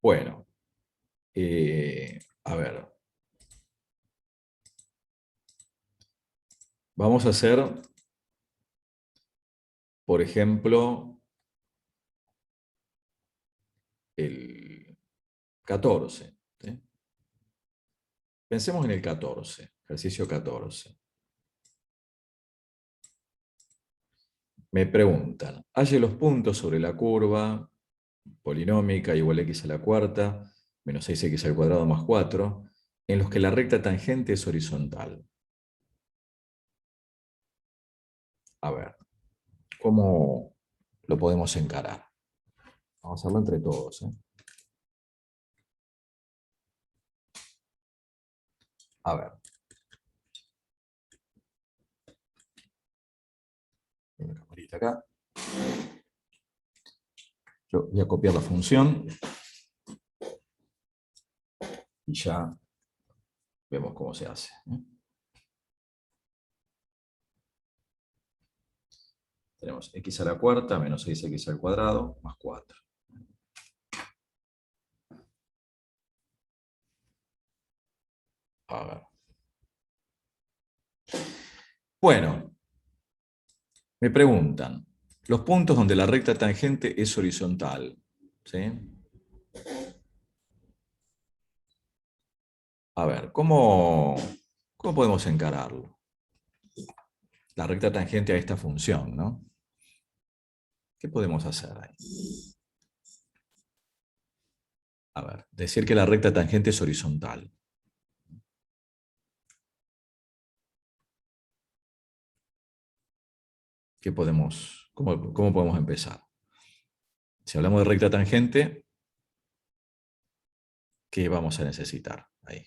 Bueno, a ver. Vamos a hacer, por ejemplo, el 14. ¿Sí? Pensemos en el 14, ejercicio 14. Me preguntan, halle los puntos sobre la curva polinómica igual a x a la cuarta, menos 6x al cuadrado más 4, en los que la recta tangente es horizontal. A ver, ¿cómo lo podemos encarar? Vamos a hacerlo entre todos. A ver. Una camarita acá. Yo voy a copiar la función y ya vemos cómo se hace. Tenemos x a la cuarta menos 6x al cuadrado más 4. A ver. Bueno, me preguntan, los puntos donde la recta tangente es horizontal. ¿Sí? A ver, ¿cómo podemos encararlo? La recta tangente a esta función, ¿no? ¿Qué podemos hacer ahí? A ver, decir que la recta tangente es horizontal. ¿Cómo podemos empezar? Si hablamos de recta tangente, ¿qué vamos a necesitar ahí?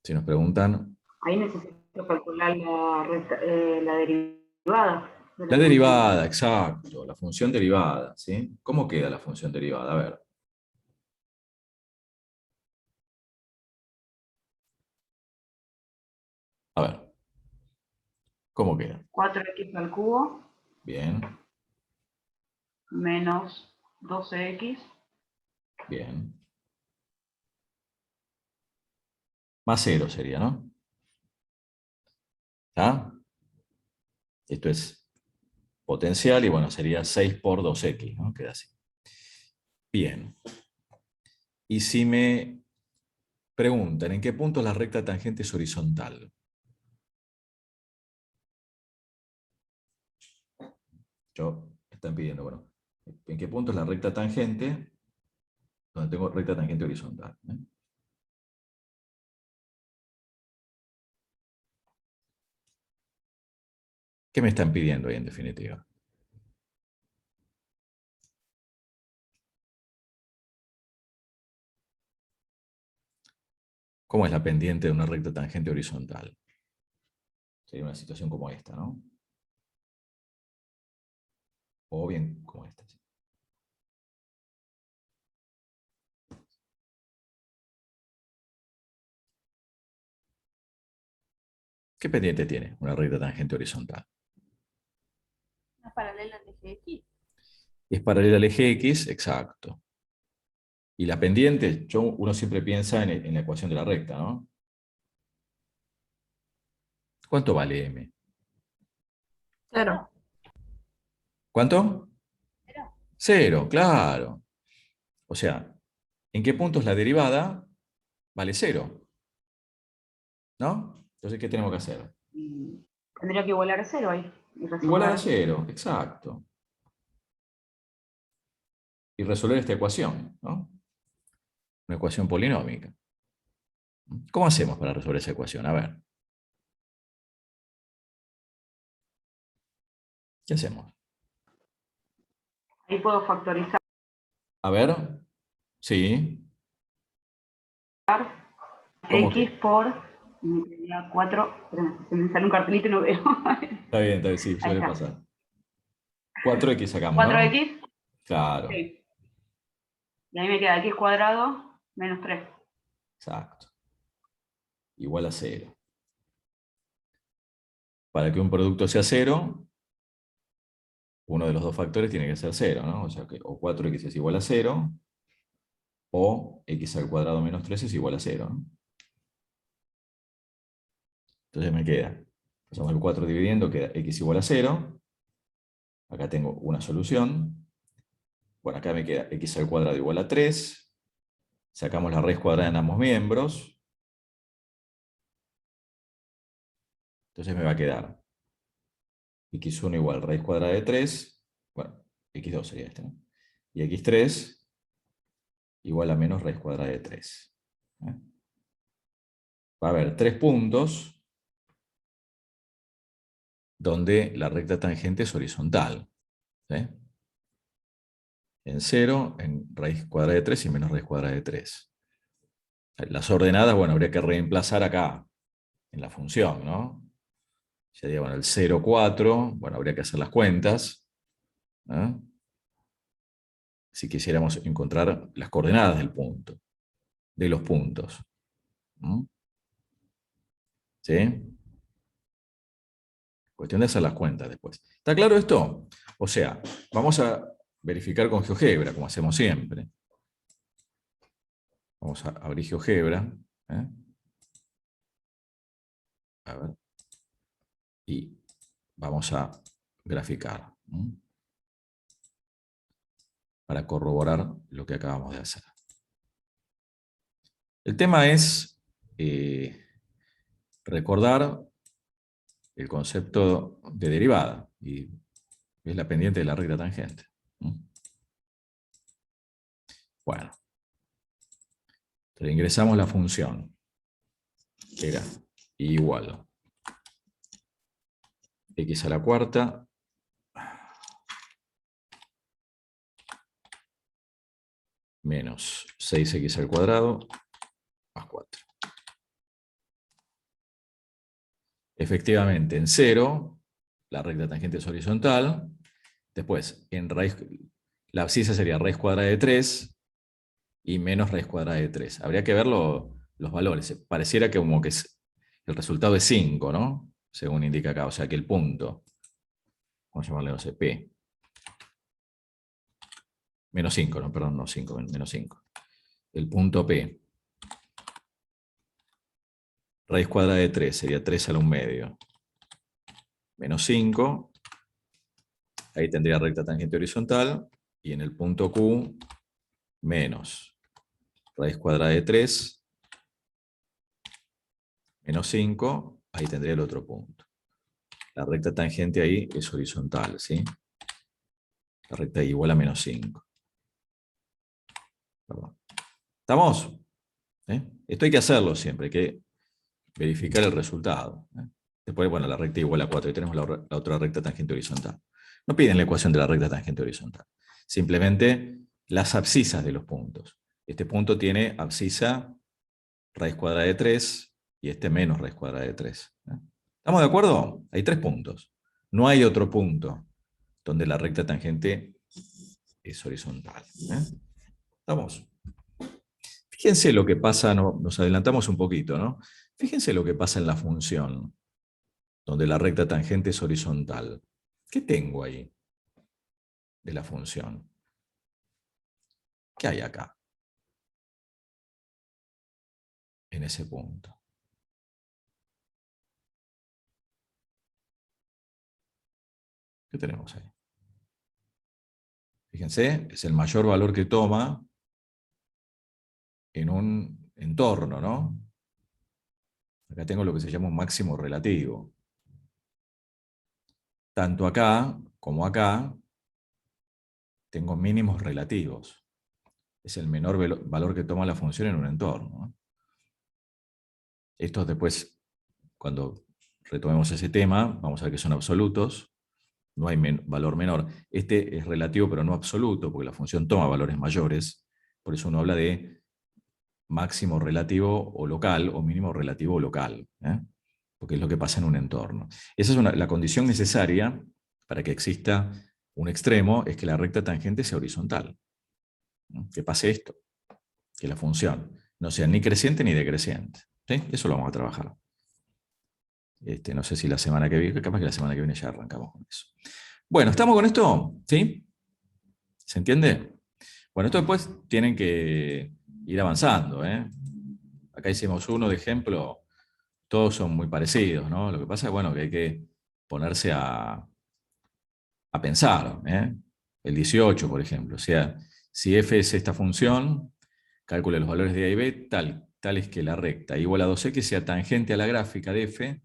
Si nos preguntan... Ahí necesito calcular la derivada de La la función. derivada, exacto, la función derivada, ¿sí? ¿Cómo queda la función derivada? A ver. A ver, ¿cómo queda? 4x al cubo Bien, menos 12x bien. Más 0 sería, ¿no? ¿Está? Esto es potencial y bueno, sería 6 por 2x, ¿no? Queda así. Bien. Y si me preguntan, ¿en qué punto la recta tangente es horizontal? Me están pidiendo, bueno, ¿en qué punto es la recta tangente donde tengo recta tangente horizontal? ¿Qué me están pidiendo ahí en definitiva? ¿Cómo es la pendiente de una recta tangente horizontal? Sería una situación como esta, ¿no? O bien como esta. ¿Sí? ¿Qué pendiente tiene una recta tangente horizontal? Una paralela al eje X. Es paralela al eje X, exacto. Y la pendiente, uno siempre piensa en la ecuación de la recta, ¿no? ¿Cuánto vale m? Cero. ¿Cuánto? Cero. 0, claro. O sea, ¿en qué puntos la derivada vale 0? ¿No? Entonces, ¿qué tenemos que hacer? y tendría que igualar a 0 ahí y Igualar a resolver. 0, exacto. Y resolver esta ecuación, ¿no? Una ecuación polinómica. ¿Cómo hacemos para resolver esa ecuación? A ver. ¿Qué hacemos? Ahí puedo factorizar A ver. Sí. ¿Cómo x que? por 4. Se me sale un cartelito y no veo. Está bien, sí, Ahí suele está. pasar. 4x sacamos, ¿no? 4x, Claro, sí. Y ahí me queda x cuadrado menos 3. exacto. Igual a 0. Para que un producto sea 0, uno de los dos factores tiene que ser 0, ¿no? O sea que o 4x es igual a 0, o x al cuadrado menos 3 es igual a 0, ¿no? Entonces me queda, pasamos el 4 dividiendo, queda x igual a 0. Acá tengo una solución. Bueno, acá me queda x al cuadrado igual a 3. Sacamos la raíz cuadrada en ambos miembros. Entonces me va a quedar x1 igual raíz cuadrada de 3. Bueno, x2 sería este, ¿no? Y x3 igual a menos raíz cuadrada de 3. Va a haber 3 puntos donde la recta tangente es horizontal. ¿Sí? En 0, en raíz cuadrada de 3 y menos raíz cuadrada de 3. Las ordenadas, bueno, habría que reemplazar acá, en la función, ¿no? Sería, bueno, el 0, 4, bueno, habría que hacer las cuentas, ¿no? Si quisiéramos encontrar las coordenadas del punto, de los puntos. ¿No? ¿Sí? Cuestión de hacer las cuentas después. ¿Está claro esto? O sea, vamos a verificar con GeoGebra, como hacemos siempre. Vamos a abrir GeoGebra. A ver. Y vamos a graficar. Para corroborar lo que acabamos de hacer. El tema es recordar el concepto de derivada, y es la pendiente de la recta tangente. Bueno, entonces ingresamos la función, que era igual x a la cuarta menos 6x al cuadrado más 4. Efectivamente, en 0, la recta tangente es horizontal. Después, en raíz, la abscisa sería raíz cuadrada de 3 y menos raíz cuadrada de 3. Habría que ver los valores. Pareciera que como que el resultado es 5, ¿no? Según indica acá. O sea que el punto, vamos a llamarle, no sé, P. Menos 5, no, perdón, no 5, menos 5. El punto P. Raíz cuadrada de 3 sería 3 a la 1/2. Menos 5. Ahí tendría recta tangente horizontal. Y en el punto Q, menos raíz cuadrada de 3, menos 5, ahí tendría el otro punto. La recta tangente ahí es horizontal, ¿sí? La recta es igual a menos 5. Perdón. ¿Estamos? Esto hay que hacerlo siempre, hay que verificar el resultado. Después, bueno, la recta igual a 4, y tenemos la otra recta tangente horizontal. No piden la ecuación de la recta tangente horizontal. Simplemente las abscisas de los puntos. Este punto tiene abscisa raíz cuadrada de 3 y este menos raíz cuadrada de 3. ¿Estamos de acuerdo? Hay 3 puntos. No hay otro punto donde la recta tangente es horizontal. ¿Estamos? Fíjense lo que pasa, nos adelantamos un poquito, ¿no? Fíjense lo que pasa en la función, donde la recta tangente es horizontal. ¿Qué tengo ahí de la función? ¿Qué hay acá? En ese punto. ¿Qué tenemos ahí? Fíjense, es el mayor valor que toma en un entorno, ¿no? Acá tengo lo que se llama un máximo relativo. Tanto acá como acá tengo mínimos relativos. Es el menor valor que toma la función en un entorno, ¿no? Estos después, cuando retomemos ese tema, vamos a ver que son absolutos. No hay valor menor. Este es relativo pero no absoluto, porque la función toma valores mayores. Por eso uno habla de máximo relativo o local, o mínimo relativo o local, porque es lo que pasa en un entorno. Esa es la condición necesaria para que exista un extremo, es que la recta tangente sea horizontal. Que pase esto, que la función no sea ni creciente ni decreciente. ¿Sí? Eso lo vamos a trabajar. No sé si la semana que viene, capaz que la semana que viene ya arrancamos con eso. Bueno, ¿estamos con esto? ¿Sí? ¿Se entiende? Bueno, esto después tienen que ir avanzando, ¿eh? Acá hicimos uno de ejemplo, todos son muy parecidos, ¿no? Lo que pasa es, bueno, que hay que ponerse a pensar, ¿eh? El 18, por ejemplo, o sea, si f es esta función, calcule los valores de a y b, tal es que la recta igual a 2x sea tangente a la gráfica de f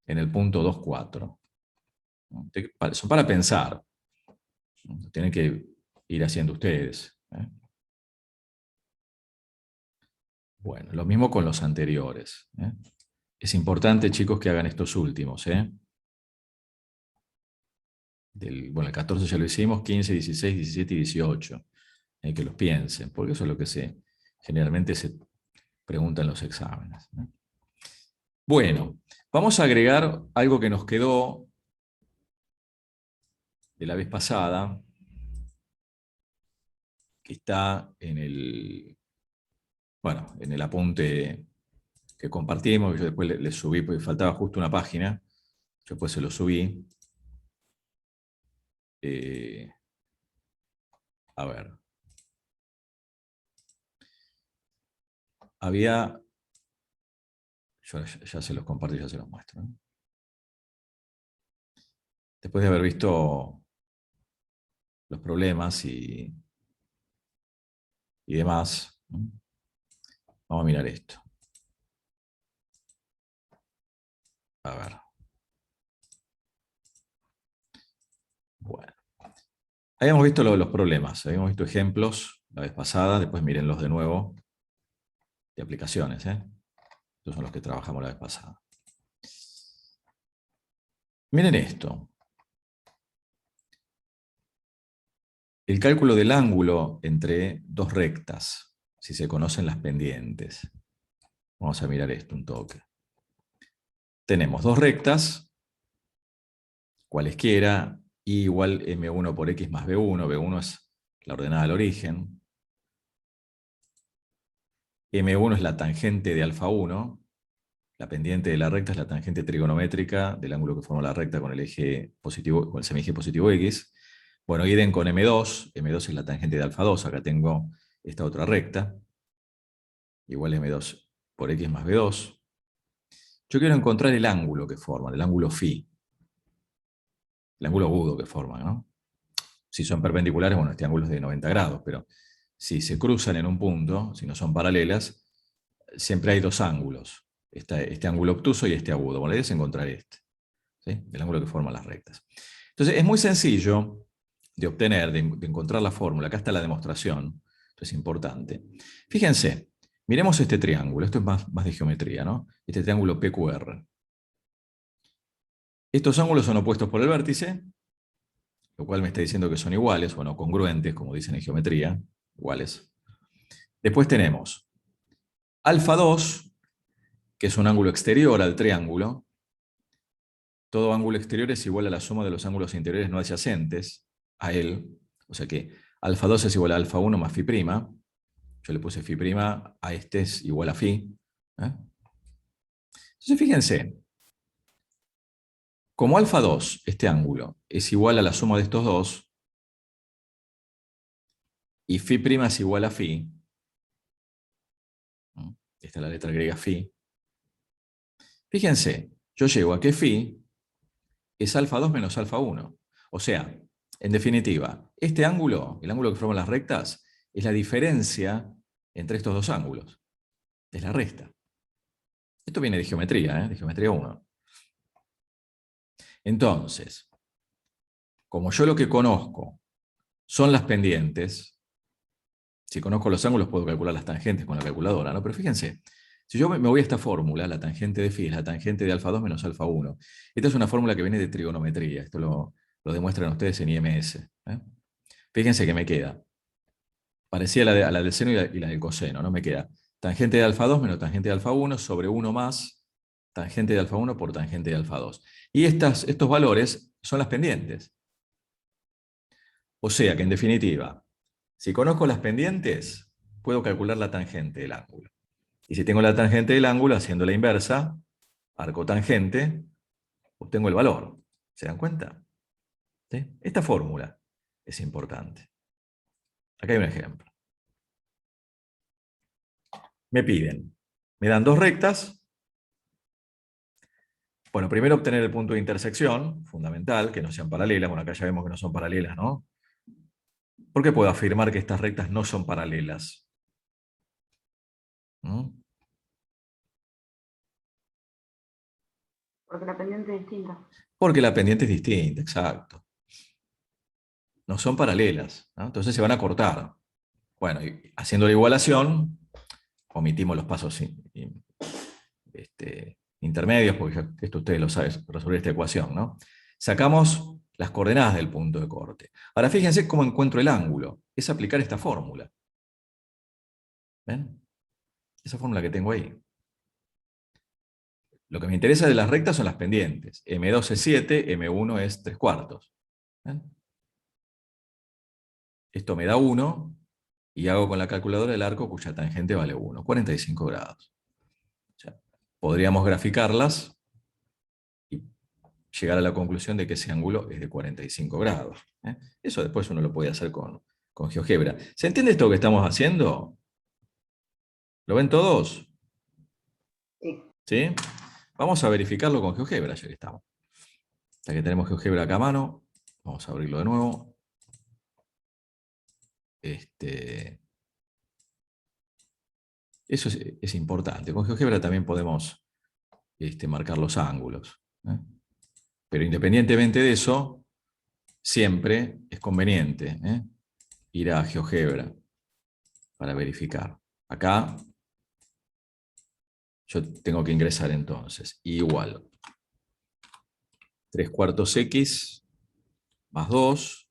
en el punto 2, 4. Son para pensar, ¿no? Tienen que ir haciendo ustedes, ¿eh? Bueno, lo mismo con los anteriores, ¿eh? Es importante, chicos, que hagan estos últimos, ¿eh? Bueno, el 14 ya lo hicimos, 15, 16, 17 y 18. Hay que los piensen, porque eso es lo que generalmente se pregunta en los exámenes, ¿no? Bueno, vamos a agregar algo que nos quedó de la vez pasada, que está bueno, en el apunte que compartimos, que yo después le subí, porque faltaba justo una página, yo después se lo subí. A ver. Yo ya se los comparto y ya se los muestro, ¿no? Después de haber visto los problemas y demás, ¿no? Vamos a mirar esto. A ver. Bueno. Habíamos visto los problemas, habíamos visto ejemplos la vez pasada, después mírenlos de nuevo de aplicaciones, ¿eh? Estos son los que trabajamos la vez pasada. Miren esto. El cálculo del ángulo entre dos rectas, si se conocen las pendientes. Vamos a mirar esto un toque. Tenemos dos rectas, cualesquiera, y igual m1 por x más b1. B1 es la ordenada al origen. m1 es la tangente de alfa 1. La pendiente de la recta es la tangente trigonométrica del ángulo que forma la recta con el eje positivo, con el semieje positivo x. Bueno, idem con m2. M2 es la tangente de alfa 2. Acá tengo esta otra recta. Igual m2 por x más b2. Yo quiero encontrar el ángulo que forman, el ángulo phi. El ángulo agudo que forman, ¿no? Si son perpendiculares, bueno, este ángulo es de 90 grados, pero si se cruzan en un punto, si no son paralelas, siempre hay dos ángulos. Este ángulo obtuso y este agudo. Bueno, la idea es encontrar este, ¿sí? El ángulo que forman las rectas. Entonces, es muy sencillo de obtener, de encontrar la fórmula. Acá está la demostración. Esto es importante. Fíjense, miremos este triángulo. Esto es más de geometría, ¿no? Este triángulo PQR. Estos ángulos son opuestos por el vértice, lo cual me está diciendo que son iguales, o no congruentes, como dicen en geometría, iguales. Después tenemos alfa 2, que es un ángulo exterior al triángulo. Todo ángulo exterior es igual a la suma de los ángulos interiores no adyacentes a él. O sea que alfa 2 es igual a alfa 1 más phi prima. Yo le puse phi prima, a este es igual a phi. Entonces fíjense, como alfa 2, este ángulo, es igual a la suma de estos dos, y phi prima es igual a phi, esta es la letra griega phi, fíjense, yo llego a que phi es alfa 2 menos alfa 1. O sea, en definitiva, este ángulo, el ángulo que forman las rectas, es la diferencia entre estos dos ángulos. Es la resta. Esto viene de geometría, de geometría 1. Entonces, como yo lo que conozco son las pendientes, si conozco los ángulos puedo calcular las tangentes con la calculadora, ¿no? Pero fíjense, si yo me voy a esta fórmula, la tangente de phi es la tangente de alfa 2 menos alfa 1. Esta es una fórmula que viene de trigonometría. Esto lo demuestran ustedes en IMS, ¿eh? Fíjense que me queda. Parecía a la del seno y la del coseno, ¿no? Me queda tangente de alfa 2 menos tangente de alfa 1 sobre 1 más tangente de alfa 1 por tangente de alfa 2. Y estos valores son las pendientes. O sea que, en definitiva, si conozco las pendientes, puedo calcular la tangente del ángulo. Y si tengo la tangente del ángulo, haciendo la inversa, arco tangente, obtengo el valor. ¿Se dan cuenta? ¿Sí? Esta fórmula es importante. Acá hay un ejemplo. Me dan dos rectas. Bueno, primero obtener el punto de intersección, fundamental, que no sean paralelas. Bueno, acá ya vemos que no son paralelas, ¿no? ¿Por qué puedo afirmar que estas rectas no son paralelas? ¿Mm? Porque la pendiente es distinta. Porque la pendiente es distinta, exacto. No son paralelas, ¿no? Entonces se van a cortar. Bueno, y haciendo la igualación, omitimos los pasos intermedios, porque esto ustedes lo saben, resolver esta ecuación, ¿no? Sacamos las coordenadas del punto de corte. Ahora fíjense cómo encuentro el ángulo. Es aplicar esta fórmula. ¿Ven? Esa fórmula que tengo ahí. Lo que me interesa de las rectas son las pendientes. M2 es 7, M1 es 3/4. ¿Ven? Esto me da 1, y hago con la calculadora el arco cuya tangente vale 1, 45 grados. O sea, podríamos graficarlas y llegar a la conclusión de que ese ángulo es de 45 grados. Eso después uno lo puede hacer con GeoGebra. ¿Se entiende esto que estamos haciendo? ¿Lo ven todos? Sí. ¿Sí? Vamos a verificarlo con GeoGebra, ya que estamos. Ya que tenemos GeoGebra acá a mano, vamos a abrirlo de nuevo. Eso es importante. Con GeoGebra también podemos marcar los ángulos. Pero independientemente de eso, siempre es conveniente ir a GeoGebra para verificar. Acá yo tengo que ingresar entonces igual 3/4 x más 2,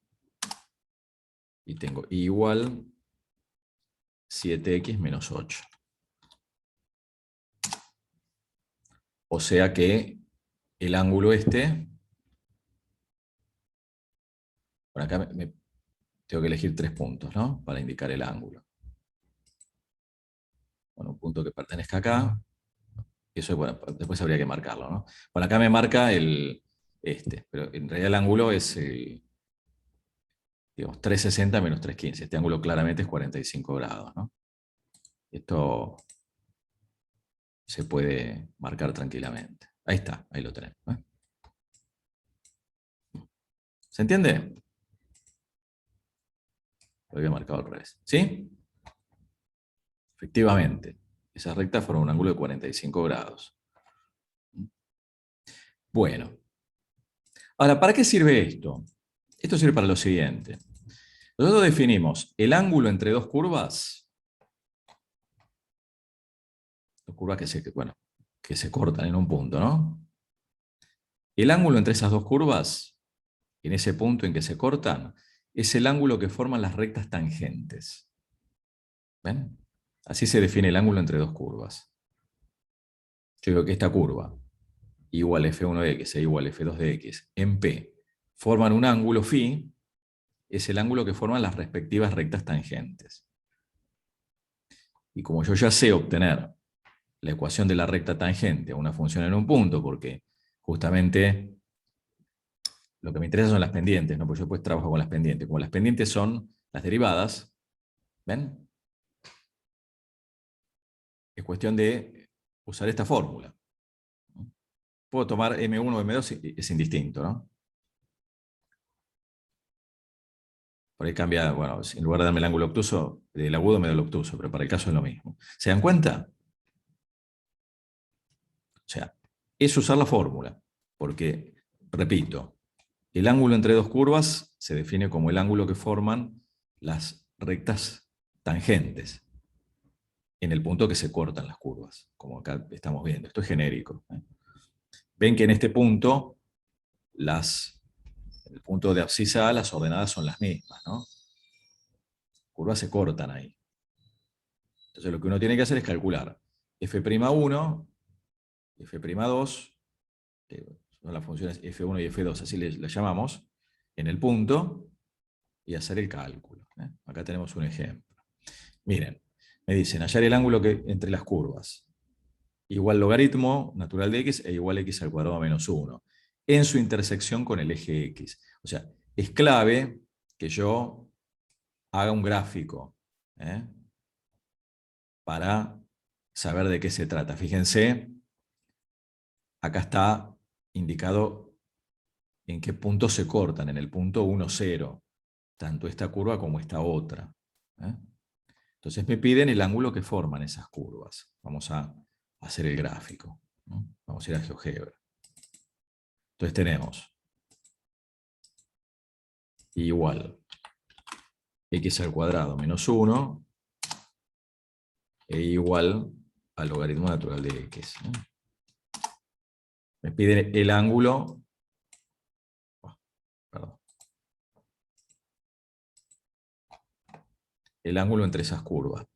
y tengo igual 7x menos 8. O sea que el ángulo por acá tengo que elegir 3 puntos, ¿no? Para indicar el ángulo. Bueno, un punto que pertenezca acá. Eso, bueno, después habría que marcarlo, ¿no? Bueno, acá me marca pero en realidad el ángulo es, digamos, 360 menos 315. Este ángulo claramente es 45 grados, ¿no? Esto se puede marcar tranquilamente. Ahí está, ahí lo tenemos. ¿Se entiende? Lo había marcado al revés. ¿Sí? Efectivamente, esas rectas fueron un ángulo de 45 grados. Bueno. Ahora, ¿para qué sirve esto? Esto sirve para lo siguiente. Nosotros definimos el ángulo entre dos curvas que se cortan en un punto, ¿no? El ángulo entre esas dos curvas, en ese punto en que se cortan, es el ángulo que forman las rectas tangentes. ¿Ven? Así se define el ángulo entre dos curvas. Yo digo que esta curva, igual f1 de x e igual f2 de x, en P, forman un ángulo φ, es el ángulo que forman las respectivas rectas tangentes. Y como yo ya sé obtener la ecuación de la recta tangente a una función en un punto, porque justamente lo que me interesa son las pendientes, ¿no? Porque yo después trabajo con las pendientes. Como las pendientes son las derivadas, ¿ven? Es cuestión de usar esta fórmula. Puedo tomar M1 o M2, es indistinto, ¿no? Por ahí cambia, bueno, en lugar de darme el ángulo obtuso, el agudo me da el obtuso, pero para el caso es lo mismo. ¿Se dan cuenta? O sea, es usar la fórmula, porque, repito, el ángulo entre dos curvas se define como el ángulo que forman las rectas tangentes en el punto que se cortan las curvas, como acá estamos viendo. Esto es genérico. Ven que en este punto, en el punto de abscisa A, las ordenadas son las mismas, ¿no? Las curvas se cortan ahí. Entonces lo que uno tiene que hacer es calcular f'1, f'2, que son las funciones f1 y f2, así las llamamos, en el punto, y hacer el cálculo. Acá tenemos un ejemplo. Miren, me dicen hallar el ángulo entre las curvas. Igual logaritmo natural de x e igual x al cuadrado menos 1, en su intersección con el eje x. O sea, es clave que yo haga un gráfico, ¿eh? Para saber de qué se trata. Fíjense, acá está indicado en qué punto se cortan, en el punto 1, 0, tanto esta curva como esta otra, ¿eh? Entonces me piden el ángulo que forman esas curvas. Vamos a hacer el gráfico, ¿no? Vamos a ir a GeoGebra. Entonces tenemos igual x al cuadrado menos 1 e igual al logaritmo natural de x, ¿no? Me piden el ángulo, perdón, el ángulo entre esas curvas.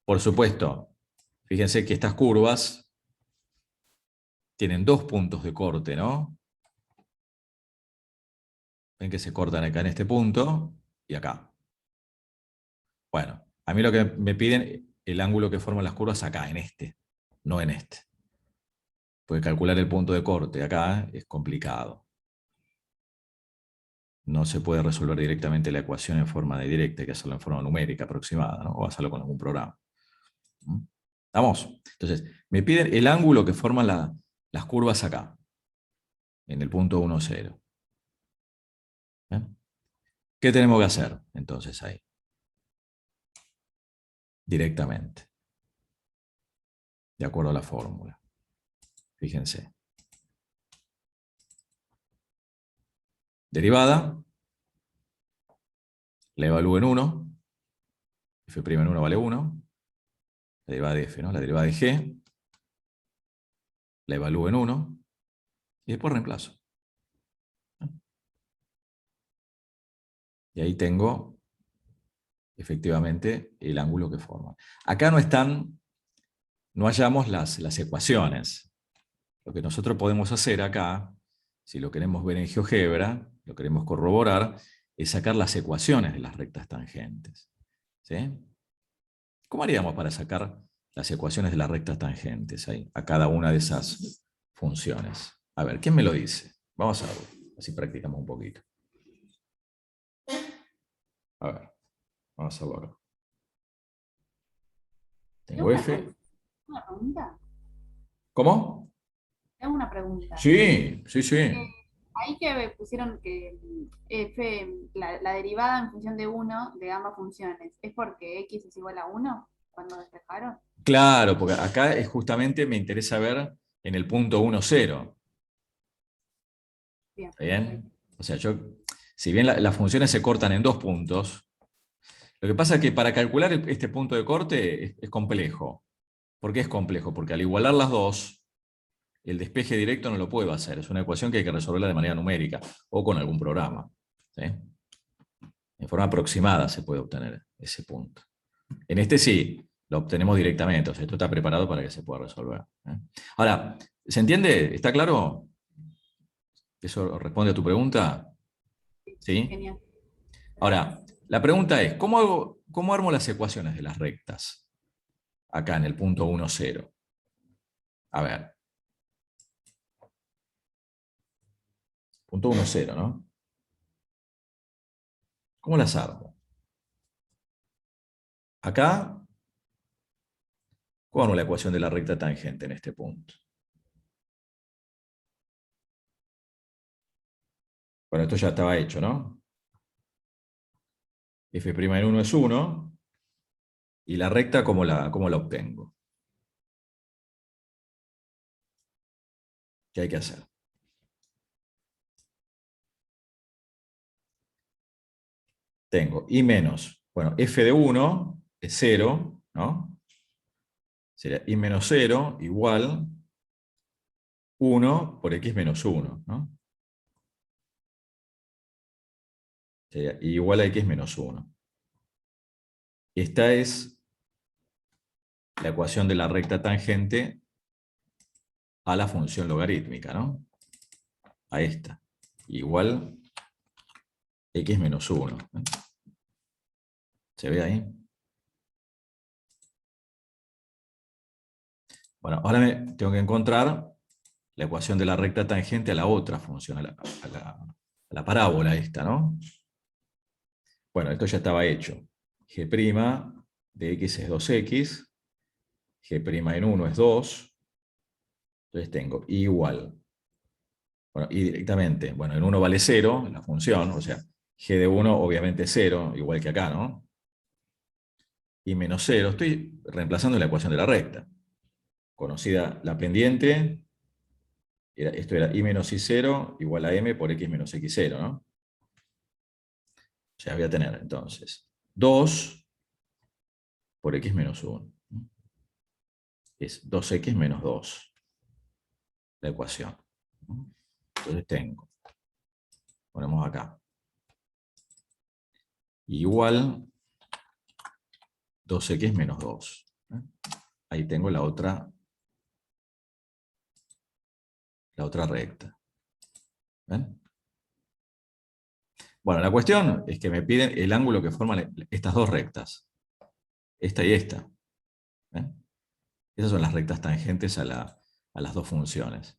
Por supuesto, fíjense que estas curvas tienen dos puntos de corte, ¿no? Ven que se cortan acá en este punto y acá. Bueno, a mí lo que me piden el ángulo que forman las curvas acá, en este, no en este. Porque calcular el punto de corte acá es complicado. No se puede resolver directamente la ecuación en forma de directa, hay que hacerlo en forma numérica aproximada, ¿no? O hacerlo con algún programa. ¿Estamos? Entonces, me piden el ángulo que forman las curvas acá, en el punto 1, 0. ¿Qué tenemos que hacer entonces ahí? Directamente, de acuerdo a la fórmula. Fíjense. Derivada, la evalúo en 1, f' en 1 vale 1, la derivada de f, ¿no? La derivada de g, la evalúo en 1, y después reemplazo. Y ahí tengo, efectivamente, el ángulo que forma. Acá no hallamos las ecuaciones. Lo que nosotros podemos hacer acá, si lo queremos ver en GeoGebra, lo queremos corroborar, es sacar las ecuaciones de las rectas tangentes. ¿Sí? ¿Cómo haríamos para sacar las ecuaciones de las rectas tangentes ahí, a cada una de esas funciones? A ver, ¿quién me lo dice? Vamos a ver, así practicamos un poquito. A ver, vamos a ver. Tengo f. ¿Una pregunta? ¿Cómo? Tengo una pregunta. Sí, sí, sí. Ahí que pusieron que f, la derivada en función de 1 de ambas funciones, ¿es porque x es igual a 1 cuando despejaron? Claro, porque acá es justamente me interesa ver en el punto 1, 0. Bien. ¿Está bien? O sea, si bien las funciones se cortan en dos puntos, lo que pasa es que para calcular este punto de corte es complejo. ¿Por qué es complejo? Porque al igualar las dos, el despeje directo no lo puedo hacer. Es una ecuación que hay que resolverla de manera numérica o con algún programa, ¿sí? En forma aproximada se puede obtener ese punto. En este sí, lo obtenemos directamente. O sea, esto está preparado para que se pueda resolver, ¿eh? Ahora, ¿se entiende? ¿Está claro? ¿Eso responde a tu pregunta? ¿Sí? Genial. Ahora, la pregunta es, ¿cómo armo las ecuaciones de las rectas? Acá en el punto 1, 0. A ver. Punto 1, 0, ¿no? ¿Cómo las armo? Acá, ¿cómo armo la ecuación de la recta tangente en este punto? Bueno, esto ya estaba hecho, ¿no? F' en 1 es 1, y la recta, ¿cómo la obtengo? ¿Qué hay que hacer? Tengo I menos, bueno, F de 1 es 0, ¿no? Sería I menos 0 igual 1 por X menos 1, ¿no? Sería I igual a X menos 1. Esta es la ecuación de la recta tangente a la función logarítmica, ¿no? A esta. Igual X menos 1. ¿Se ve ahí? Bueno, ahora tengo que encontrar la ecuación de la recta tangente a la otra función, a la la parábola esta, ¿no? Bueno, esto ya estaba hecho. G' de x es 2x, G' en 1 es 2, entonces tengo y igual. Bueno, y directamente, bueno, en 1 vale 0, la función, o sea, g de 1 obviamente es 0, igual que acá, ¿no? Y menos 0, estoy reemplazando la ecuación de la recta. Conocida la pendiente, esto era y menos y0 igual a m por x menos x0, ¿no? O sea, voy a tener entonces 2 por x menos 1. Es 2x menos 2, la ecuación. Entonces tengo, ponemos acá, igual 2x menos 2. Ahí tengo la otra recta. ¿Ven? Bueno, la cuestión es que me piden el ángulo que forman estas dos rectas. Esta y esta. ¿Ven? Esas son las rectas tangentes a las dos funciones.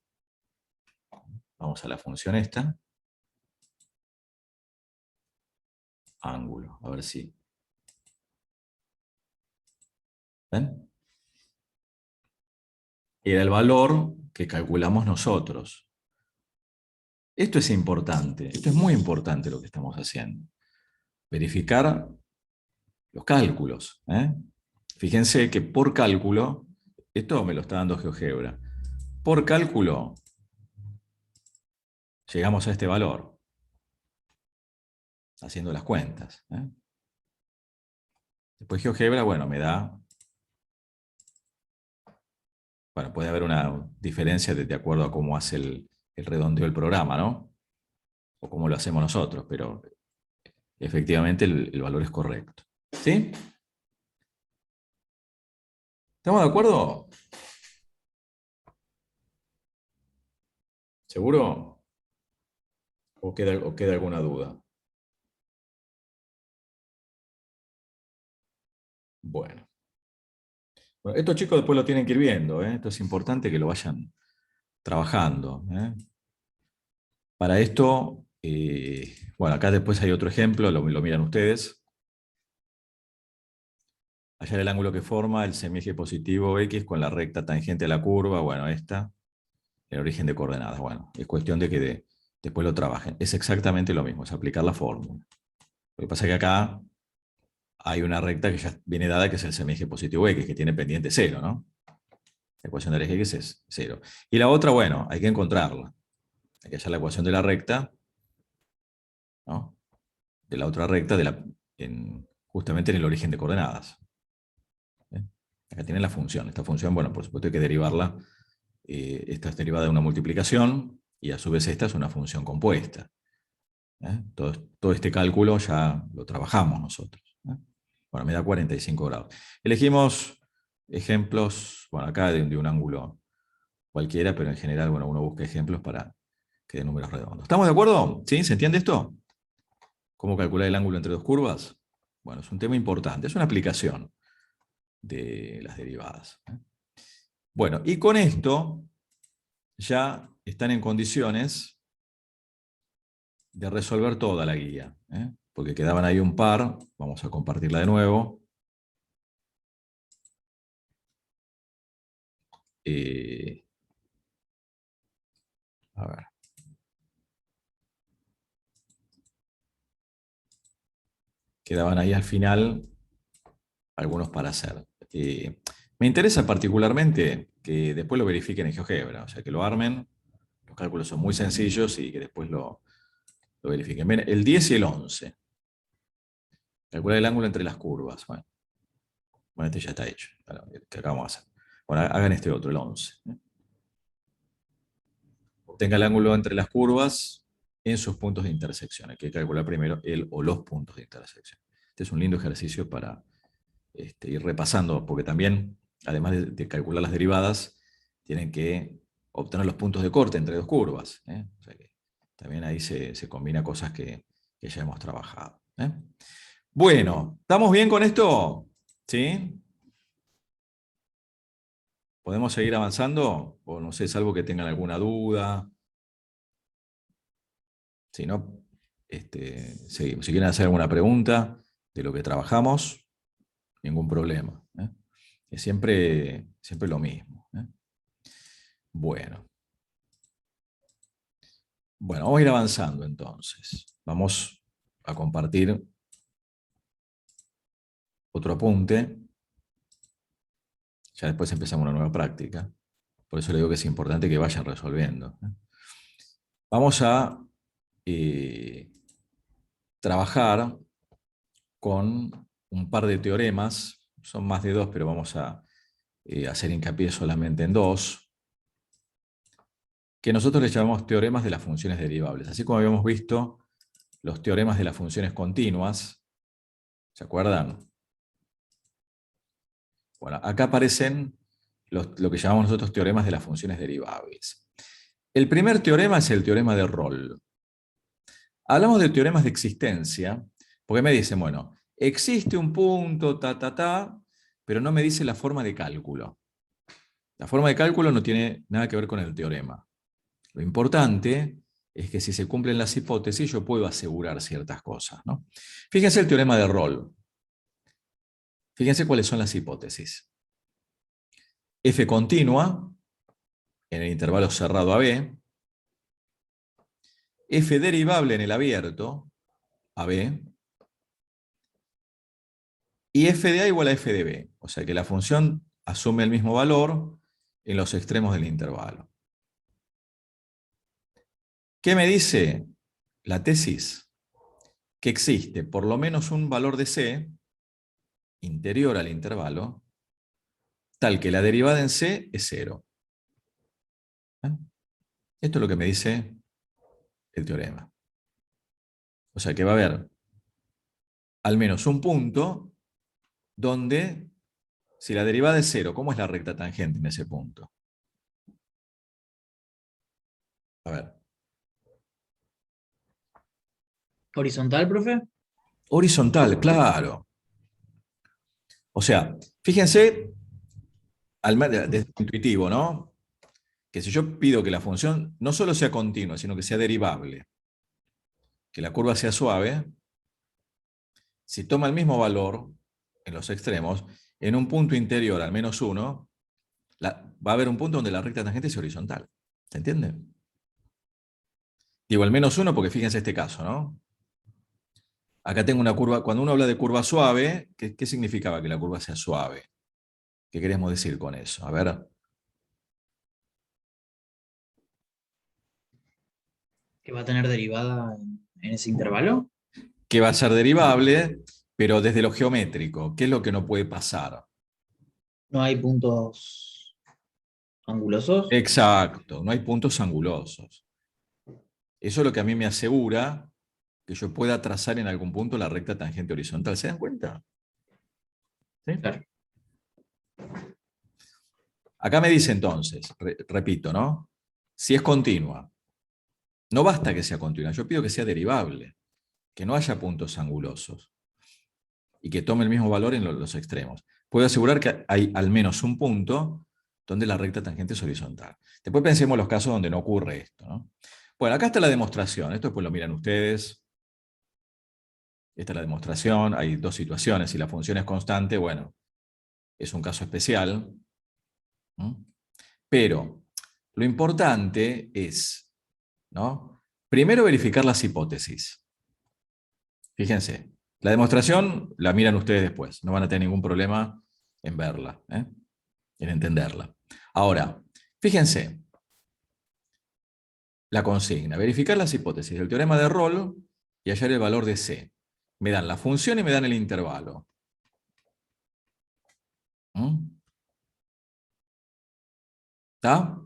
Vamos a la función esta. Ángulo, a ver si. ¿Ven? Era el valor que calculamos nosotros. Esto es importante, esto es muy importante lo que estamos haciendo. Verificar los cálculos. Fíjense que por cálculo, esto me lo está dando GeoGebra, por cálculo llegamos a este valor, haciendo las cuentas. Después GeoGebra, bueno, me da, bueno, puede haber una diferencia de acuerdo a cómo hace el redondeo del programa, ¿no? O cómo lo hacemos nosotros, pero efectivamente el valor es correcto. ¿Sí? ¿Estamos de acuerdo? ¿Seguro? ¿O queda alguna duda? Bueno. Bueno, estos chicos después lo tienen que ir viendo, ¿eh? Esto es importante que lo vayan trabajando. Para esto, bueno, acá después hay otro ejemplo, lo miran ustedes. Hallar el ángulo que forma el semieje positivo x con la recta tangente a la curva, bueno, esta, el origen de coordenadas. Bueno, es cuestión de que después lo trabajen. Es exactamente lo mismo, es aplicar la fórmula. Lo que pasa es que acá hay una recta que ya viene dada, que es el semieje positivo x, que tiene pendiente 0, ¿no? La ecuación del eje x es 0. Y la otra, bueno, hay que encontrarla. Hay que hallar la ecuación de la recta, ¿no? De la otra recta justamente en el origen de coordenadas. Acá tienen la función. Esta función, bueno, por supuesto hay que derivarla. Esta es derivada de una multiplicación y a su vez esta es una función compuesta. Todo este cálculo ya lo trabajamos nosotros. Bueno, me da 45 grados. Elegimos ejemplos, bueno, acá de un ángulo cualquiera, pero en general, bueno, uno busca ejemplos para que den números redondos. ¿Estamos de acuerdo? ¿Sí? ¿Se entiende esto? ¿Cómo calcular el ángulo entre dos curvas? Bueno, es un tema importante, es una aplicación de las derivadas. Bueno, y con esto ya están en condiciones de resolver toda la guía, porque quedaban ahí un par, vamos a compartirla de nuevo. A ver. Quedaban ahí al final algunos para hacer. Me interesa particularmente que después lo verifiquen en GeoGebra, o sea, que lo armen, los cálculos son muy sencillos y que después lo verifiquen. Ven, el 10 y el 11. Calcular el ángulo entre las curvas. Bueno, este ya está hecho, que acabamos de hacer. Bueno, hagan este otro, el 11. Obtenga el ángulo entre las curvas en sus puntos de intersección. Hay que calcular primero el o los puntos de intersección. Este es un lindo ejercicio para ir repasando, porque también, además de calcular las derivadas, tienen que obtener los puntos de corte entre dos curvas. O sea que también ahí se combina cosas que ya hemos trabajado. Bueno, ¿estamos bien con esto? ¿Sí? ¿Podemos seguir avanzando? O no sé, salvo que tengan alguna duda. Si no, seguimos. Si quieren hacer alguna pregunta de lo que trabajamos, ningún problema. Es siempre lo mismo. Bueno. Bueno, vamos a ir avanzando entonces. Vamos a compartir otro apunte. Ya después empezamos una nueva práctica. Por eso le digo que es importante que vayan resolviendo. Vamos a trabajar con un par de teoremas. Son más de dos, pero vamos a hacer hincapié solamente en dos, que nosotros les llamamos teoremas de las funciones derivables. Así como habíamos visto los teoremas de las funciones continuas, ¿se acuerdan? Bueno, acá aparecen lo que llamamos nosotros teoremas de las funciones derivables. El primer teorema es el teorema de Rolle. Hablamos de teoremas de existencia, porque me dicen, bueno, existe un punto, pero no me dice la forma de cálculo. La forma de cálculo no tiene nada que ver con el teorema. Lo importante es que si se cumplen las hipótesis, yo puedo asegurar ciertas cosas, ¿no? Fíjense el teorema de Rolle. Fíjense cuáles son las hipótesis. F continua, en el intervalo cerrado AB, F derivable en el abierto, AB, y f de A igual a f de B. O sea que la función asume el mismo valor en los extremos del intervalo. ¿Qué me dice la tesis? Que existe por lo menos un valor de C interior al intervalo, tal que la derivada en C es 0. Esto es lo que me dice el teorema. O sea que va a haber al menos un punto donde, si la derivada es 0, ¿cómo es la recta tangente en ese punto? A ver. ¿Horizontal, profe? Horizontal, claro. O sea, fíjense, desde lo intuitivo, ¿no? Que si yo pido que la función no solo sea continua, sino que sea derivable, que la curva sea suave, si toma el mismo valor en los extremos, en un punto interior al menos 1, va a haber un punto donde la recta tangente es horizontal. ¿Se entiende? Digo al menos 1 porque fíjense este caso, ¿no? Acá tengo una curva, cuando uno habla de curva suave, ¿qué significaba que la curva sea suave? ¿Qué queremos decir con eso? A ver. ¿Que va a tener derivada en ese intervalo? Que va a ser derivable, pero desde lo geométrico. ¿Qué es lo que no puede pasar? ¿No hay puntos angulosos? Exacto, no hay puntos angulosos. Eso es lo que a mí me asegura que yo pueda trazar en algún punto la recta tangente horizontal. ¿Se dan cuenta? ¿Sí? Claro. Acá me dice entonces, repito, ¿no? Si es continua, no basta que sea continua, yo pido que sea derivable, que no haya puntos angulosos y que tome el mismo valor en los extremos. Puedo asegurar que hay al menos un punto donde la recta tangente es horizontal. Después pensemos los casos donde no ocurre esto, ¿no? Bueno, acá está la demostración. Esto después lo miran ustedes. Esta es la demostración. Hay dos situaciones. Si la función es constante, bueno, es un caso especial. Pero lo importante es, ¿no? Primero verificar las hipótesis. Fíjense, la demostración la miran ustedes después. No van a tener ningún problema en verla, en entenderla. Ahora, fíjense, la consigna, verificar las hipótesis del teorema de Rolle y hallar el valor de C. Me dan la función y me dan el intervalo. ¿Está?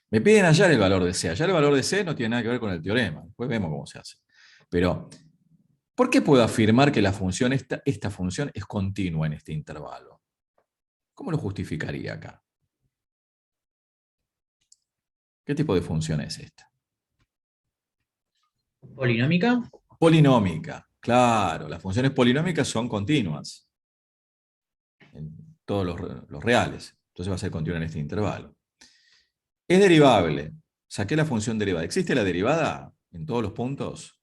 Me piden hallar el valor de C. Hallar el valor de C no tiene nada que ver con el teorema. Después vemos cómo se hace. Pero, ¿por qué puedo afirmar que la función, esta función es continua en este intervalo? ¿Cómo lo justificaría acá? ¿Qué tipo de función es esta? ¿Polinómica? Polinómica. Claro, las funciones polinómicas son continuas en todos los reales. Entonces va a ser continua en este intervalo. Es derivable. saqué la función derivada. ¿Existe la derivada en todos los puntos?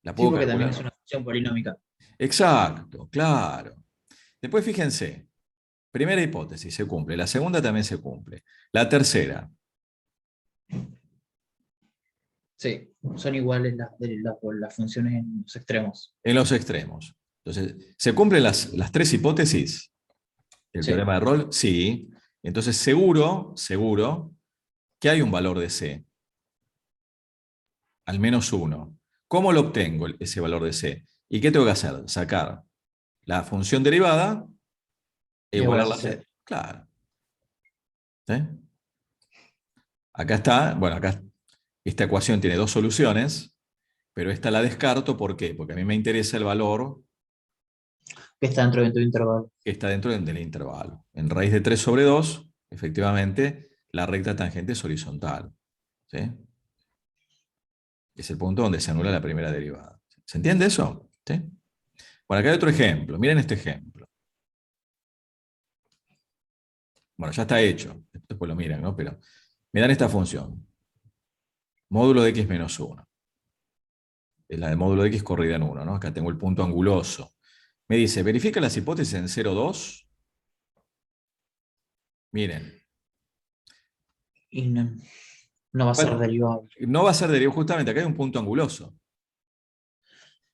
¿La Sí, puedo porque también es calcular? una función polinómica. Exacto, claro. Después fíjense, primera hipótesis se cumple, la segunda también se cumple. La tercera, Sí, son iguales las funciones en los extremos. en los extremos. Entonces, ¿se cumplen las tres hipótesis del Sí, teorema de Rolle? Sí. Entonces, seguro que hay un valor de C, al menos uno. ¿Cómo lo obtengo ese valor de C? ¿Y qué tengo que hacer? Sacar la función derivada e igual a igualarla a C. C. Claro. ¿Sí? Acá está, bueno, acá esta ecuación tiene dos soluciones, pero esta la descarto, ¿por qué? Porque a mí me interesa el valor Que está dentro de tu intervalo. que está dentro del intervalo. En raíz de 3 sobre 2, efectivamente, la recta tangente es horizontal. ¿Sí? Es el punto donde se anula la primera derivada. ¿Se entiende eso? ¿Sí? Bueno, acá hay otro ejemplo. Miren este ejemplo. Bueno, ya está hecho. Después lo miran, ¿no? Pero me dan esta función. Módulo de x menos 1. Es la de módulo de x corrida en 1, ¿no? Acá tengo el punto anguloso. Me dice, verifica las hipótesis en 0, 2. Miren. Y no, no va a ser ¿Cuál? derivable. No va a ser derivado, justamente acá hay un punto anguloso.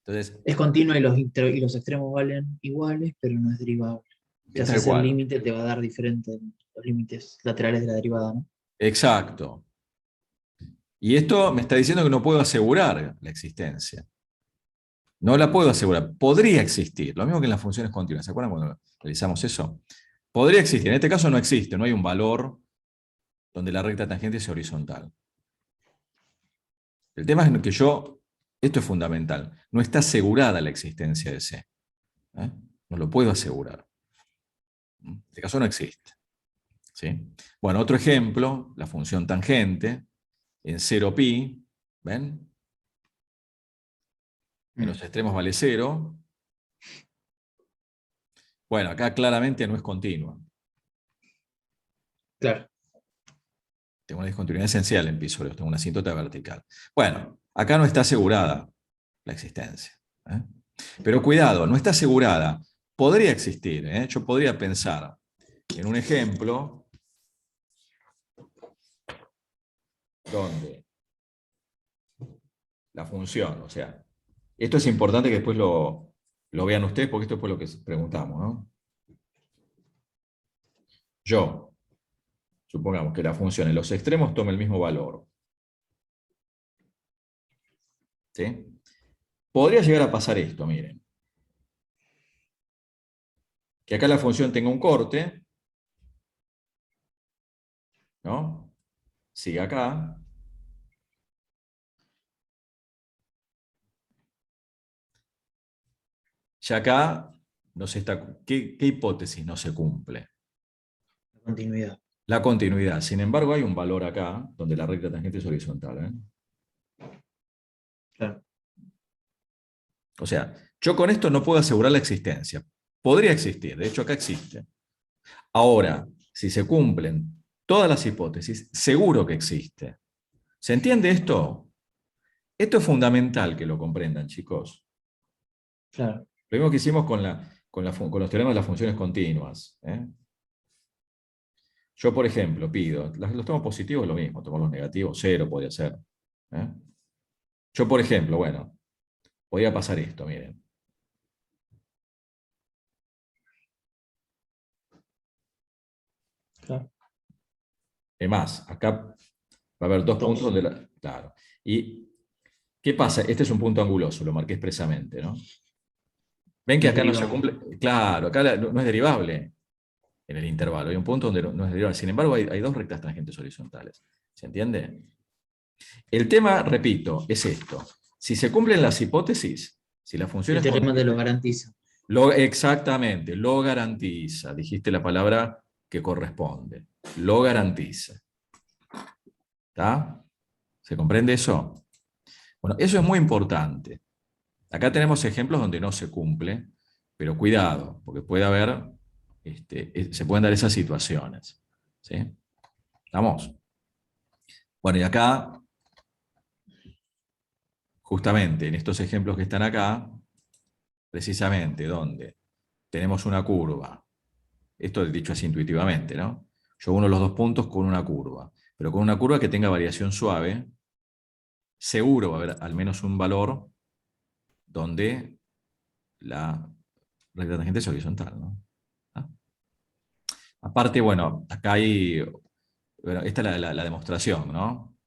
Entonces, Es continua y y los extremos valen iguales, pero no es derivable. Si tal haces el cual. límite, te va a dar diferente los límites laterales de la derivada, ¿no? Exacto. Y esto me está diciendo que no puedo asegurar la existencia. No la puedo asegurar. Podría existir. Lo mismo que en las funciones continuas. ¿Se acuerdan cuando realizamos eso? Podría existir. En este caso no existe. No hay un valor donde la recta tangente sea horizontal. El tema es que esto es fundamental, no está asegurada la existencia de C. ¿Eh? No lo puedo asegurar. En este caso no existe. ¿Sí? Bueno, otro ejemplo, la función tangente en 0pi, ¿ven? En los extremos vale 0. Bueno, acá claramente no es continua. Claro. Tengo una discontinuidad esencial en pi sobre 2, tengo una asíntota vertical. Bueno, acá no está asegurada la existencia. ¿Eh? Pero cuidado, no está asegurada. Podría existir. Yo podría pensar en un ejemplo donde la función, o sea, esto es importante que después lo vean ustedes porque esto es por lo que preguntamos, ¿no? Supongamos que la función en los extremos tome el mismo valor. ¿Sí? Podría llegar a pasar esto, miren. Que acá la función tenga un corte, ¿no? Sigue acá. Ya acá, no se está, ¿qué hipótesis no se cumple? La continuidad. La continuidad. Sin embargo, hay un valor acá donde la recta tangente es horizontal. Claro. O sea, yo con esto no puedo asegurar la existencia. Podría existir, de hecho acá existe. Ahora, si se cumplen todas las hipótesis, seguro que existe. ¿Se entiende esto? Esto es fundamental que lo comprendan, chicos. Claro. Lo mismo que hicimos con los teoremas de las funciones continuas. Yo, por ejemplo, pido, los tomos positivos lo mismo, tomo los negativos, cero podría ser. ¿eh? Yo, por ejemplo, bueno, podría pasar esto, miren. Claro. Es más, acá va a haber dos puntos donde claro. ¿Y qué pasa? Este es un punto anguloso, lo marqué expresamente, ¿no? Ven que No es acá no se derivable. cumple. Claro, acá no es derivable en el intervalo. Hay un punto donde no es derivable. Sin embargo, hay dos rectas tangentes horizontales. ¿Se entiende? El tema, repito, es esto. Si se cumplen las hipótesis, si la función El es teorema te continua, lo garantiza. exactamente, lo garantiza. Dijiste la palabra que corresponde. Lo garantiza. ¿Está? ¿Se comprende eso? Bueno, eso es muy importante. Acá tenemos ejemplos donde no se cumple, pero cuidado, porque puede haber, se pueden dar esas situaciones. ¿Sí? ¿Estamos? Bueno, y acá, justamente en estos ejemplos que están acá, precisamente donde tenemos una curva, esto es dicho así intuitivamente, ¿no? Yo uno los dos puntos con una curva, pero con una curva que tenga variación suave, seguro va a haber al menos un valor donde la recta tangente es horizontal, ¿no? ¿Ah? Aparte, bueno, acá hay, bueno, esta es la demostración, ¿no?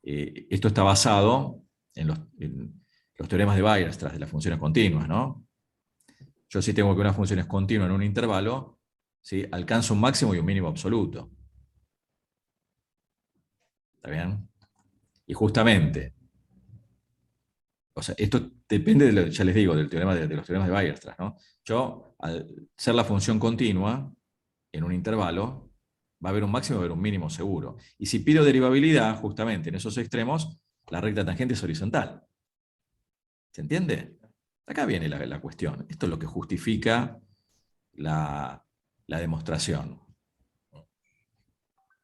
Esto está basado en los teoremas de Weierstrass de las funciones continuas, ¿no? Yo si tengo que una función es continua en un intervalo, ¿sí? Alcanza un máximo y un mínimo absoluto. ¿Está bien? Y justamente, o sea, esto depende, ya les digo, del teorema de los teoremas de Weierstrass, ¿no? Yo, al ser la función continua en un intervalo, va a haber un máximo y va a haber un mínimo seguro. Y si pido derivabilidad, justamente en esos extremos, la recta tangente es horizontal. ¿Se entiende? Acá viene la cuestión. Esto es lo que justifica la demostración.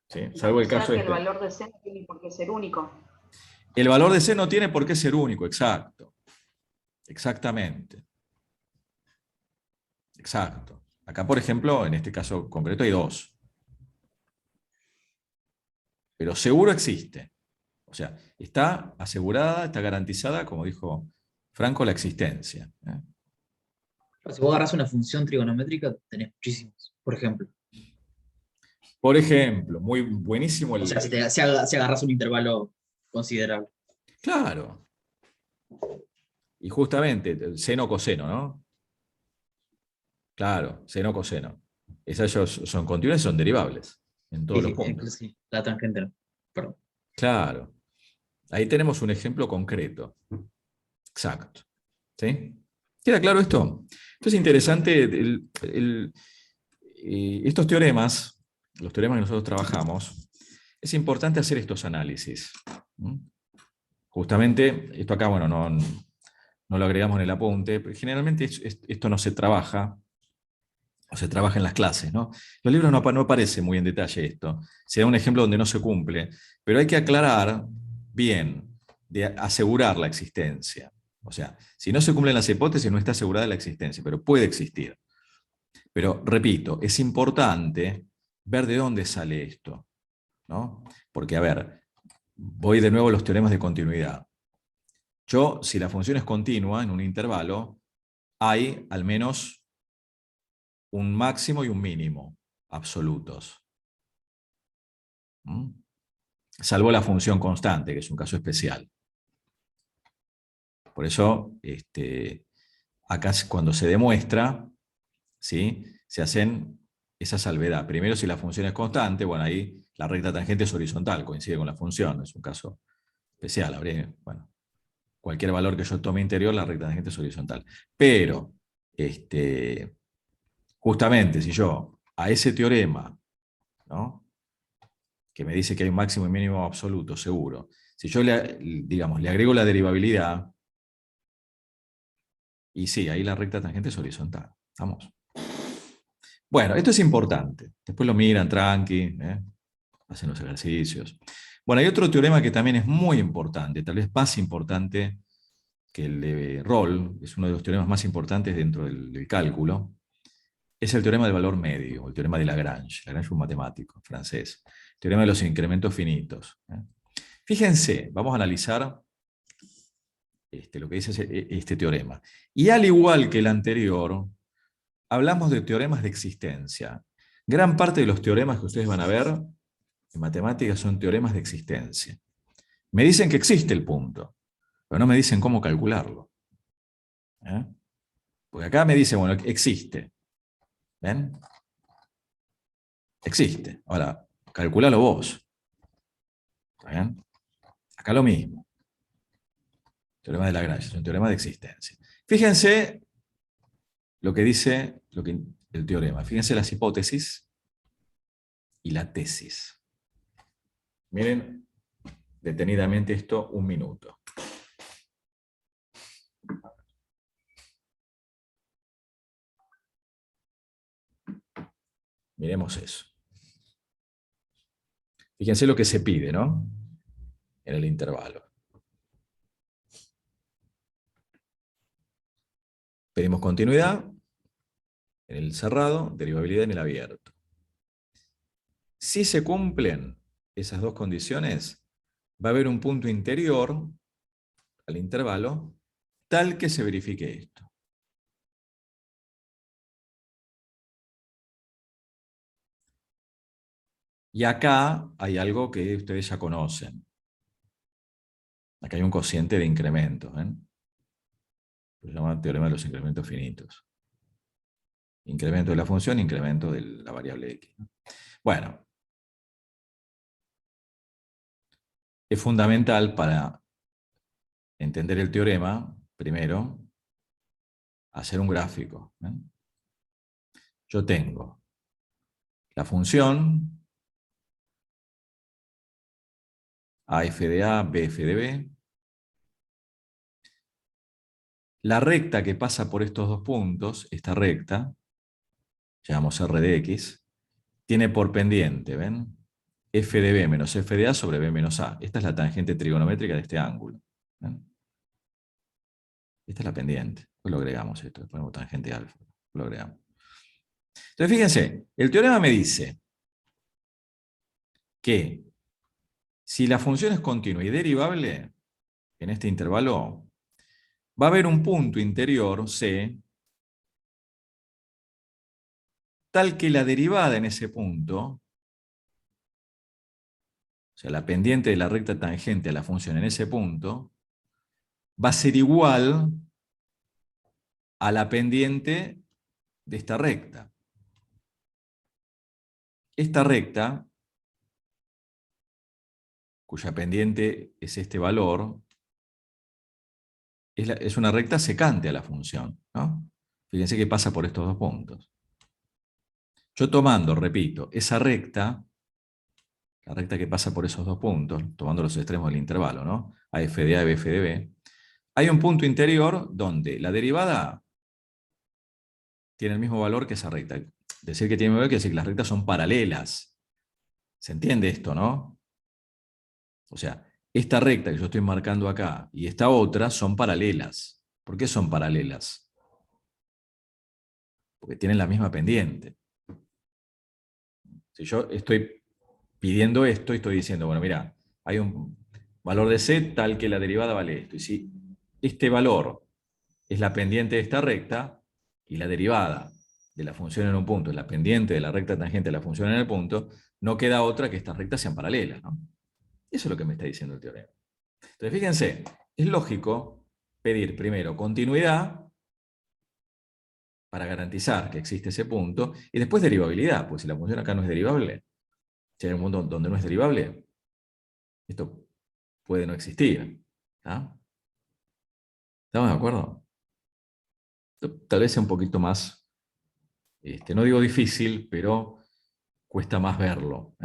¿Sí? Salvo el O sea caso que el este. valor de C no tiene por qué ser único. El valor de C no tiene por qué ser único, exacto. Exactamente. Exacto. Acá, por ejemplo, en este caso concreto hay dos. Pero seguro existe. O sea, está asegurada, está garantizada, como dijo Franco, la existencia. ¿Eh? Si vos agarrás una función trigonométrica, tenés muchísimos, por ejemplo. Por ejemplo, muy buenísimo O sea, si agarrás un intervalo considerable. Claro. Y justamente, el seno coseno, ¿no? Claro, seno coseno. Esas son continuas y son derivables en todos Sí, los sí, puntos. sí, la tangente no. Perdón. Claro. Ahí tenemos un ejemplo concreto. Exacto. ¿Sí? ¿Queda claro esto? Esto es interesante. Estos teoremas, los teoremas que nosotros trabajamos, es importante hacer estos análisis. ¿Mm? Justamente, esto acá, bueno, no lo agregamos en el apunte, pero generalmente esto no se trabaja, o se trabaja en las clases, ¿no? Los libros no aparece muy en detalle esto. Se da un ejemplo donde no se cumple, pero hay que aclarar bien, de asegurar la existencia. O sea, si no se cumplen las hipótesis, no está asegurada la existencia, pero puede existir. Pero, repito, es importante ver de dónde sale esto, ¿no? Porque, a ver, voy de nuevo a los teoremas de continuidad. Yo, si la función es continua en un intervalo, hay al menos un máximo y un mínimo absolutos. ¿Mm? Salvo la función constante, que es un caso especial. Por eso, acá cuando se demuestra, ¿sí? Se hacen esa salvedad. Primero, si la función es constante, bueno, ahí la recta tangente es horizontal, coincide con la función, es un caso especial. Bueno, cualquier valor que yo tome interior, la recta tangente es horizontal. Pero, justamente, si yo a ese teorema, ¿no? Que me dice que hay un máximo y mínimo absoluto, seguro. Si yo digamos, le agrego la derivabilidad, y sí, ahí la recta tangente es horizontal. ¿Estamos? Bueno, esto es importante. Después lo miran tranqui, hacen los ejercicios. Bueno, hay otro teorema que también es muy importante, tal vez más importante que el de Rolle, es uno de los teoremas más importantes dentro del cálculo, es el teorema del valor medio, el teorema de Lagrange. Lagrange fue un matemático francés. Teorema de los incrementos finitos. Fíjense, vamos a analizar lo que dice este teorema. Y al igual que el anterior, hablamos de teoremas de existencia. Gran parte de los teoremas que ustedes van a ver en matemáticas son teoremas de existencia. Me dicen que existe el punto, pero no me dicen cómo calcularlo. ¿Eh? Porque acá me dice, bueno, existe. ¿Ven? Existe. Ahora, calculalo vos. ¿Está bien? Acá lo mismo. Teorema de Lagrange, es un teorema de existencia. Fíjense lo que dice el teorema. Fíjense las hipótesis y la tesis. Miren detenidamente esto un minuto. Miremos eso. Fíjense lo que se pide, ¿no? En el intervalo. Pedimos continuidad en el cerrado, derivabilidad en el abierto. Si se cumplen esas dos condiciones, va a haber un punto interior al intervalo tal que se verifique esto. Y acá hay algo que ustedes ya conocen. Acá hay un cociente de incremento. Se llama teorema de los incrementos finitos. Incremento de la función, incremento de la variable x. Bueno, es fundamental para entender el teorema, primero, hacer un gráfico. Yo tengo la función a f de a, b f de b. La recta que pasa por estos dos puntos, esta recta, llamamos r de x, tiene por pendiente, ¿ven? F de b menos f de a sobre b menos a. Esta es la tangente trigonométrica de este ángulo. ¿Ven? Esta es la pendiente. Después lo agregamos esto, le ponemos tangente alfa. Lo agregamos. Entonces fíjense, el teorema me dice que si la función es continua y derivable, en este intervalo, va a haber un punto interior, C, tal que la derivada en ese punto, o sea, la pendiente de la recta tangente a la función en ese punto, va a ser igual a la pendiente de esta recta. Esta recta, cuya pendiente es este valor, es una recta secante a la función, ¿no? Fíjense que pasa por estos dos puntos. Yo tomando, repito, esa recta, la recta que pasa por esos dos puntos, tomando los extremos del intervalo, ¿no? A f de a y b f de b, hay un punto interior donde la derivada tiene el mismo valor que esa recta. Decir que tiene el mismo valor quiere decir que las rectas son paralelas. ¿Se entiende esto, no? O sea, esta recta que yo estoy marcando acá y esta otra son paralelas. ¿Por qué son paralelas? Porque tienen la misma pendiente. Si yo estoy pidiendo esto, estoy diciendo, bueno, mira, hay un valor de c tal que la derivada vale esto. Y si este valor es la pendiente de esta recta y la derivada de la función en un punto es la pendiente de la recta tangente de la función en el punto, no queda otra que estas rectas sean paralelas, ¿no? Eso es lo que me está diciendo el teorema. Entonces, fíjense, es lógico pedir primero continuidad para garantizar que existe ese punto, y después derivabilidad, pues si la función acá no es derivable, si hay un mundo donde no es derivable, esto puede no existir. ¿Está? ¿Estamos de acuerdo? Tal vez sea un poquito más, no digo difícil, pero cuesta más verlo.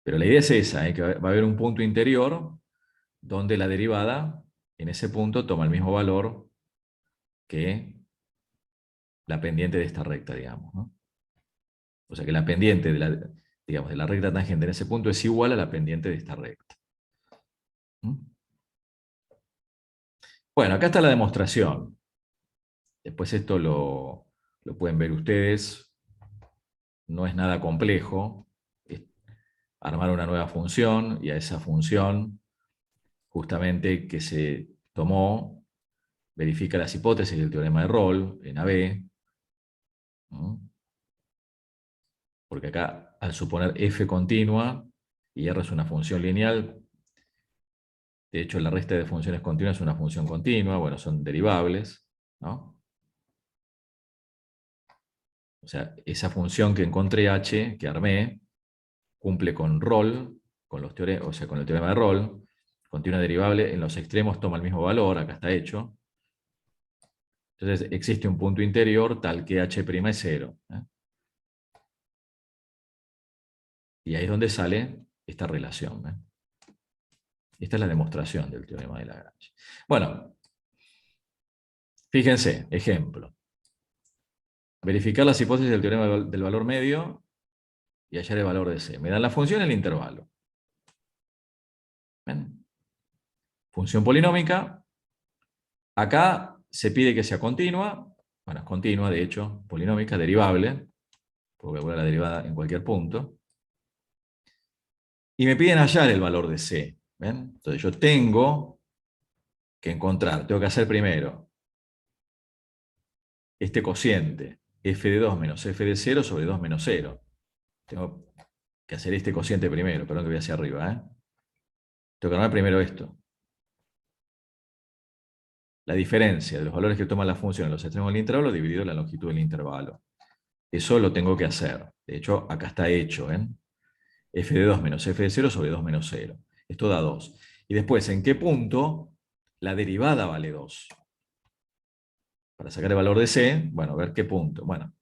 Pero la idea es esa, que va a haber un punto interior donde la derivada en ese punto toma el mismo valor que la pendiente de esta recta, digamos, ¿no? O sea que la pendiente de la, digamos, de la recta tangente en ese punto es igual a la pendiente de esta recta. Bueno, acá está la demostración. Después esto lo pueden ver ustedes. No es nada complejo. Es armar una nueva función y a esa función, justamente que se tomó, verifica las hipótesis del teorema de Rolle en AB. Porque acá, al suponer f continua, y r es una función lineal, de hecho la resta de funciones continuas es una función continua, bueno, son derivables, ¿no? O sea, esa función que encontré h, que armé, cumple con Rolle, con los o sea, con el teorema de Rolle, continua derivable, en los extremos toma el mismo valor, acá está hecho. Entonces existe un punto interior tal que h' es 0. Y ahí es donde sale esta relación. Esta es la demostración del teorema de Lagrange. Bueno, fíjense, ejemplo. Verificar las hipótesis del teorema del valor medio y hallar el valor de C. Me dan la función y el intervalo. ¿Ven? Función polinómica. Acá se pide que sea continua. Bueno, es continua, de hecho, polinómica, derivable, porque voy a la derivada en cualquier punto. Y me piden hallar el valor de C. ¿Ven? Entonces yo tengo que encontrar, tengo que hacer primero este cociente, f de 2 menos f de 0 sobre 2 menos 0. Tengo que hacer este cociente primero, perdón que voy hacia arriba. Tengo que armar primero esto. La diferencia de los valores que toman la función en los extremos del intervalo dividido la longitud del intervalo. Eso lo tengo que hacer. De hecho, acá está hecho. F de 2 menos f de 0 sobre 2 menos 0. Esto da 2. Y después, ¿en qué punto la derivada vale 2? Para sacar el valor de C, bueno, a ver qué punto. Bueno,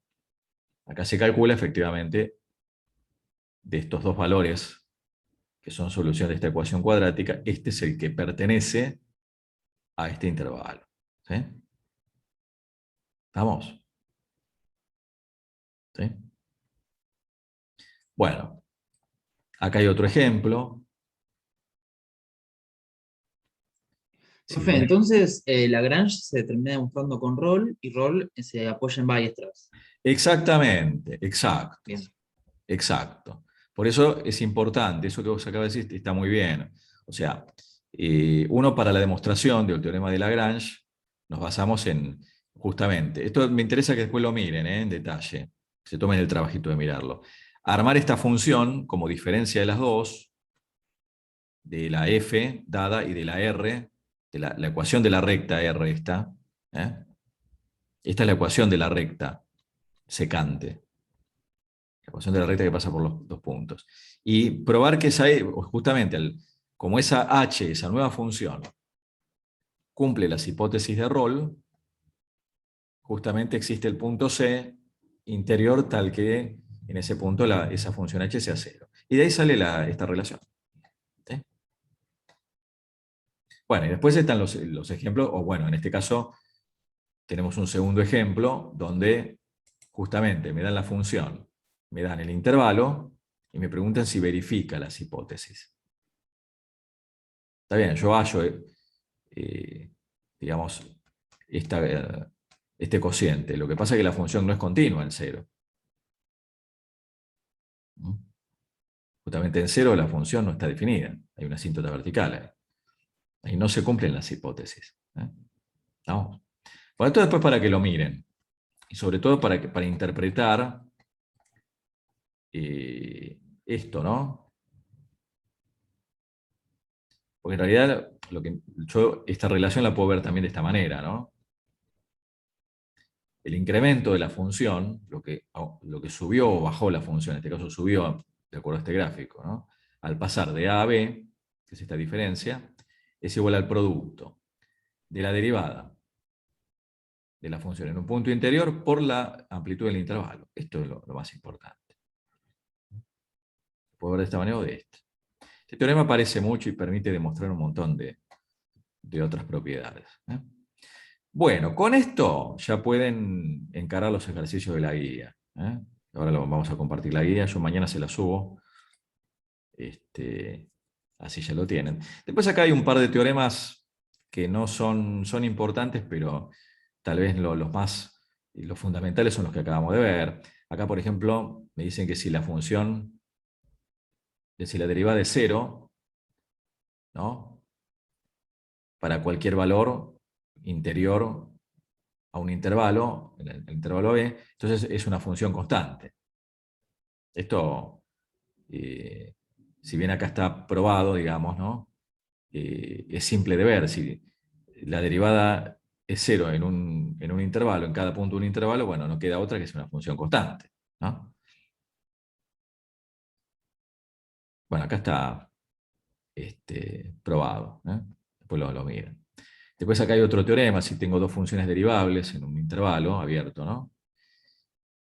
acá se calcula efectivamente de estos dos valores que son solución de esta ecuación cuadrática, este es el que pertenece a este intervalo. ¿Sí? ¿Estamos? ¿Sí? Bueno, acá hay otro ejemplo. Si Profe, bien- entonces Lagrange se termina demostrando con Rolle y Rolle se apoya en Weierstrass. Exactamente, exacto, Bien. exacto. Por eso es importante, eso que vos acabas de decir está muy bien. O sea, uno para la demostración del teorema de Lagrange nos basamos en, justamente, esto me interesa que después lo miren en detalle, se tomen el trabajito de mirarlo. Armar esta función como diferencia de las dos, de la f dada y de la r, de la ecuación de la recta r esta. Esta es la ecuación de la recta secante. La ecuación de la recta que pasa por los dos puntos. Y probar que esa, justamente, como esa h, esa nueva función, cumple las hipótesis de Rolle, justamente existe el punto C interior tal que en ese punto esa función h sea cero. Y de ahí sale esta relación. ¿Sí? Bueno, y después están los ejemplos, o bueno, en este caso tenemos un segundo ejemplo donde justamente me dan la función, me dan el intervalo y me preguntan si verifica las hipótesis. Está bien, yo hallo, digamos, este cociente. Lo que pasa es que la función no es continua en cero. ¿Mm? Justamente en cero la función no está definida. Hay una asíntota vertical ahí. Ahí no se cumplen las hipótesis. ¿Estamos? Por esto después para que lo miren. Y sobre todo para interpretar esto, ¿no? Porque en realidad yo esta relación la puedo ver también de esta manera, ¿no? El incremento de la función, lo que subió o bajó la función, en este caso subió de acuerdo a este gráfico, ¿no? Al pasar de A a B, que es esta diferencia, es igual al producto de la derivada de la función en un punto interior por la amplitud del intervalo. Esto es lo más importante. Puedo ver de esta manera o de esta. Este teorema aparece mucho y permite demostrar un montón de otras propiedades. Bueno, con esto ya pueden encarar los ejercicios de la guía. Ahora vamos a compartir la guía, yo mañana se la subo. Así ya lo tienen. Después acá hay un par de teoremas que no son importantes, pero tal vez los fundamentales son los que acabamos de ver. Acá, por ejemplo, me dicen que si la función, si la derivada de cero, ¿no? Para cualquier valor interior a un intervalo, en el intervalo B, entonces es una función constante. Esto, si bien acá está probado, digamos, ¿no? Es simple de ver. Si la derivada es cero en un intervalo, en cada punto de un intervalo, bueno, no queda otra que es una función constante, ¿no? Bueno, acá está probado. Después lo miran. Después acá hay otro teorema, si tengo dos funciones derivables en un intervalo abierto, ¿no?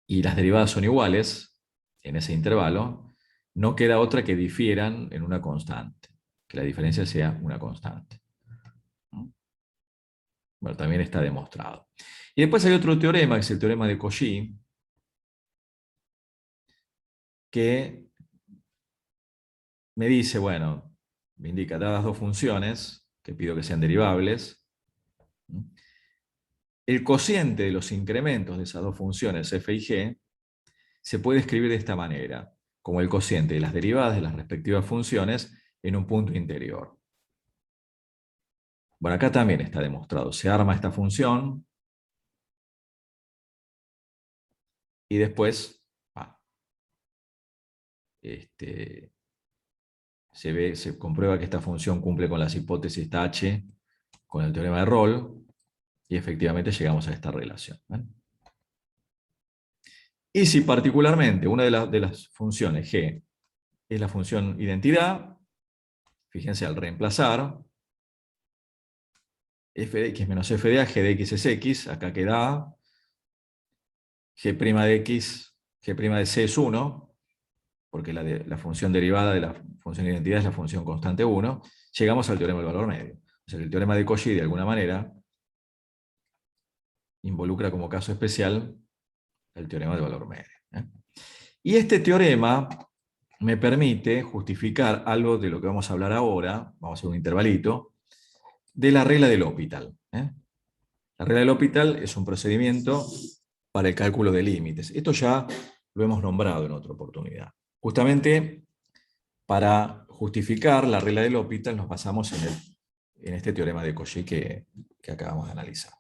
Y las derivadas son iguales en ese intervalo, no queda otra que difieran en una constante, que la diferencia sea una constante. Bueno, también está demostrado. Y después hay otro teorema, que es el teorema de Cauchy, que me dice, bueno, me indica, dadas dos funciones, que pido que sean derivables, el cociente de los incrementos de esas dos funciones, f y g, se puede escribir de esta manera, como el cociente de las derivadas de las respectivas funciones en un punto interior. Bueno, acá también está demostrado. Se arma esta función y después se comprueba que esta función cumple con las hipótesis H con el teorema de Rolle y efectivamente llegamos a esta relación. Y si particularmente una de las funciones g es la función identidad, fíjense, al reemplazar f de x menos f de a, g de x es x, acá queda a, g' de x, g' de c es 1, porque la función derivada de la función identidad es la función constante 1, llegamos al teorema del valor medio. O sea que el teorema de Cauchy, de alguna manera, involucra como caso especial el teorema del valor medio. Y este teorema me permite justificar algo de lo que vamos a hablar ahora, vamos a hacer un intervalito, de la regla del L'Hopital. La regla del L'Hopital es un procedimiento para el cálculo de límites. Esto ya lo hemos nombrado en otra oportunidad. Justamente para justificar la regla del L'Hopital nos basamos en este teorema de Cauchy que acabamos de analizar.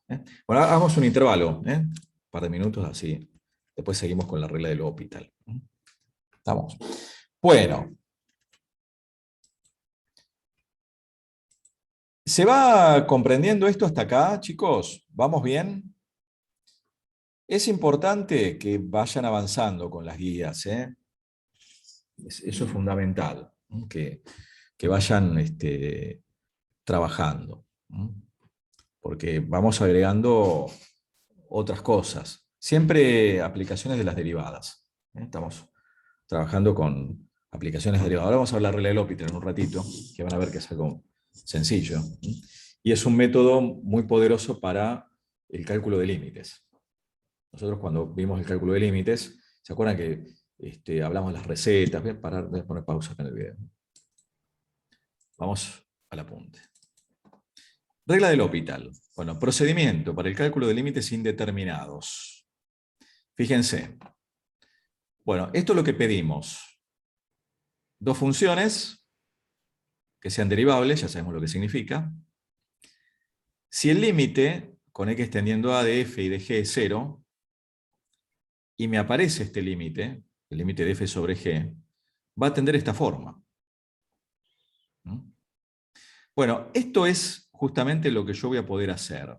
Bueno, hagamos un intervalo, un par de minutos así. Después seguimos con la regla del L'Hopital. ¿Estamos? Bueno. ¿Se va comprendiendo esto hasta acá, chicos? ¿Vamos bien? Es importante que vayan avanzando con las guías, ¿eh? Eso es fundamental, que vayan trabajando, porque vamos agregando otras cosas. Siempre aplicaciones de las derivadas. Estamos trabajando con aplicaciones derivadas. Ahora vamos a hablar de la regla de L'Hopital en un ratito, que van a ver que es algo sencillo. Y es un método muy poderoso para el cálculo de límites. Nosotros cuando vimos el cálculo de límites, ¿se acuerdan que hablamos de las recetas? Voy a poner pausa acá en el video. Vamos al apunte. Regla de L'Hopital. Bueno, procedimiento para el cálculo de límites indeterminados. Fíjense. Bueno, esto es lo que pedimos. Dos funciones que sean derivables, ya sabemos lo que significa. Si el límite con x tendiendo a de f y de g es 0, y me aparece este límite, el límite de f sobre g, va a tender esta forma. Bueno, esto es justamente lo que yo voy a poder hacer.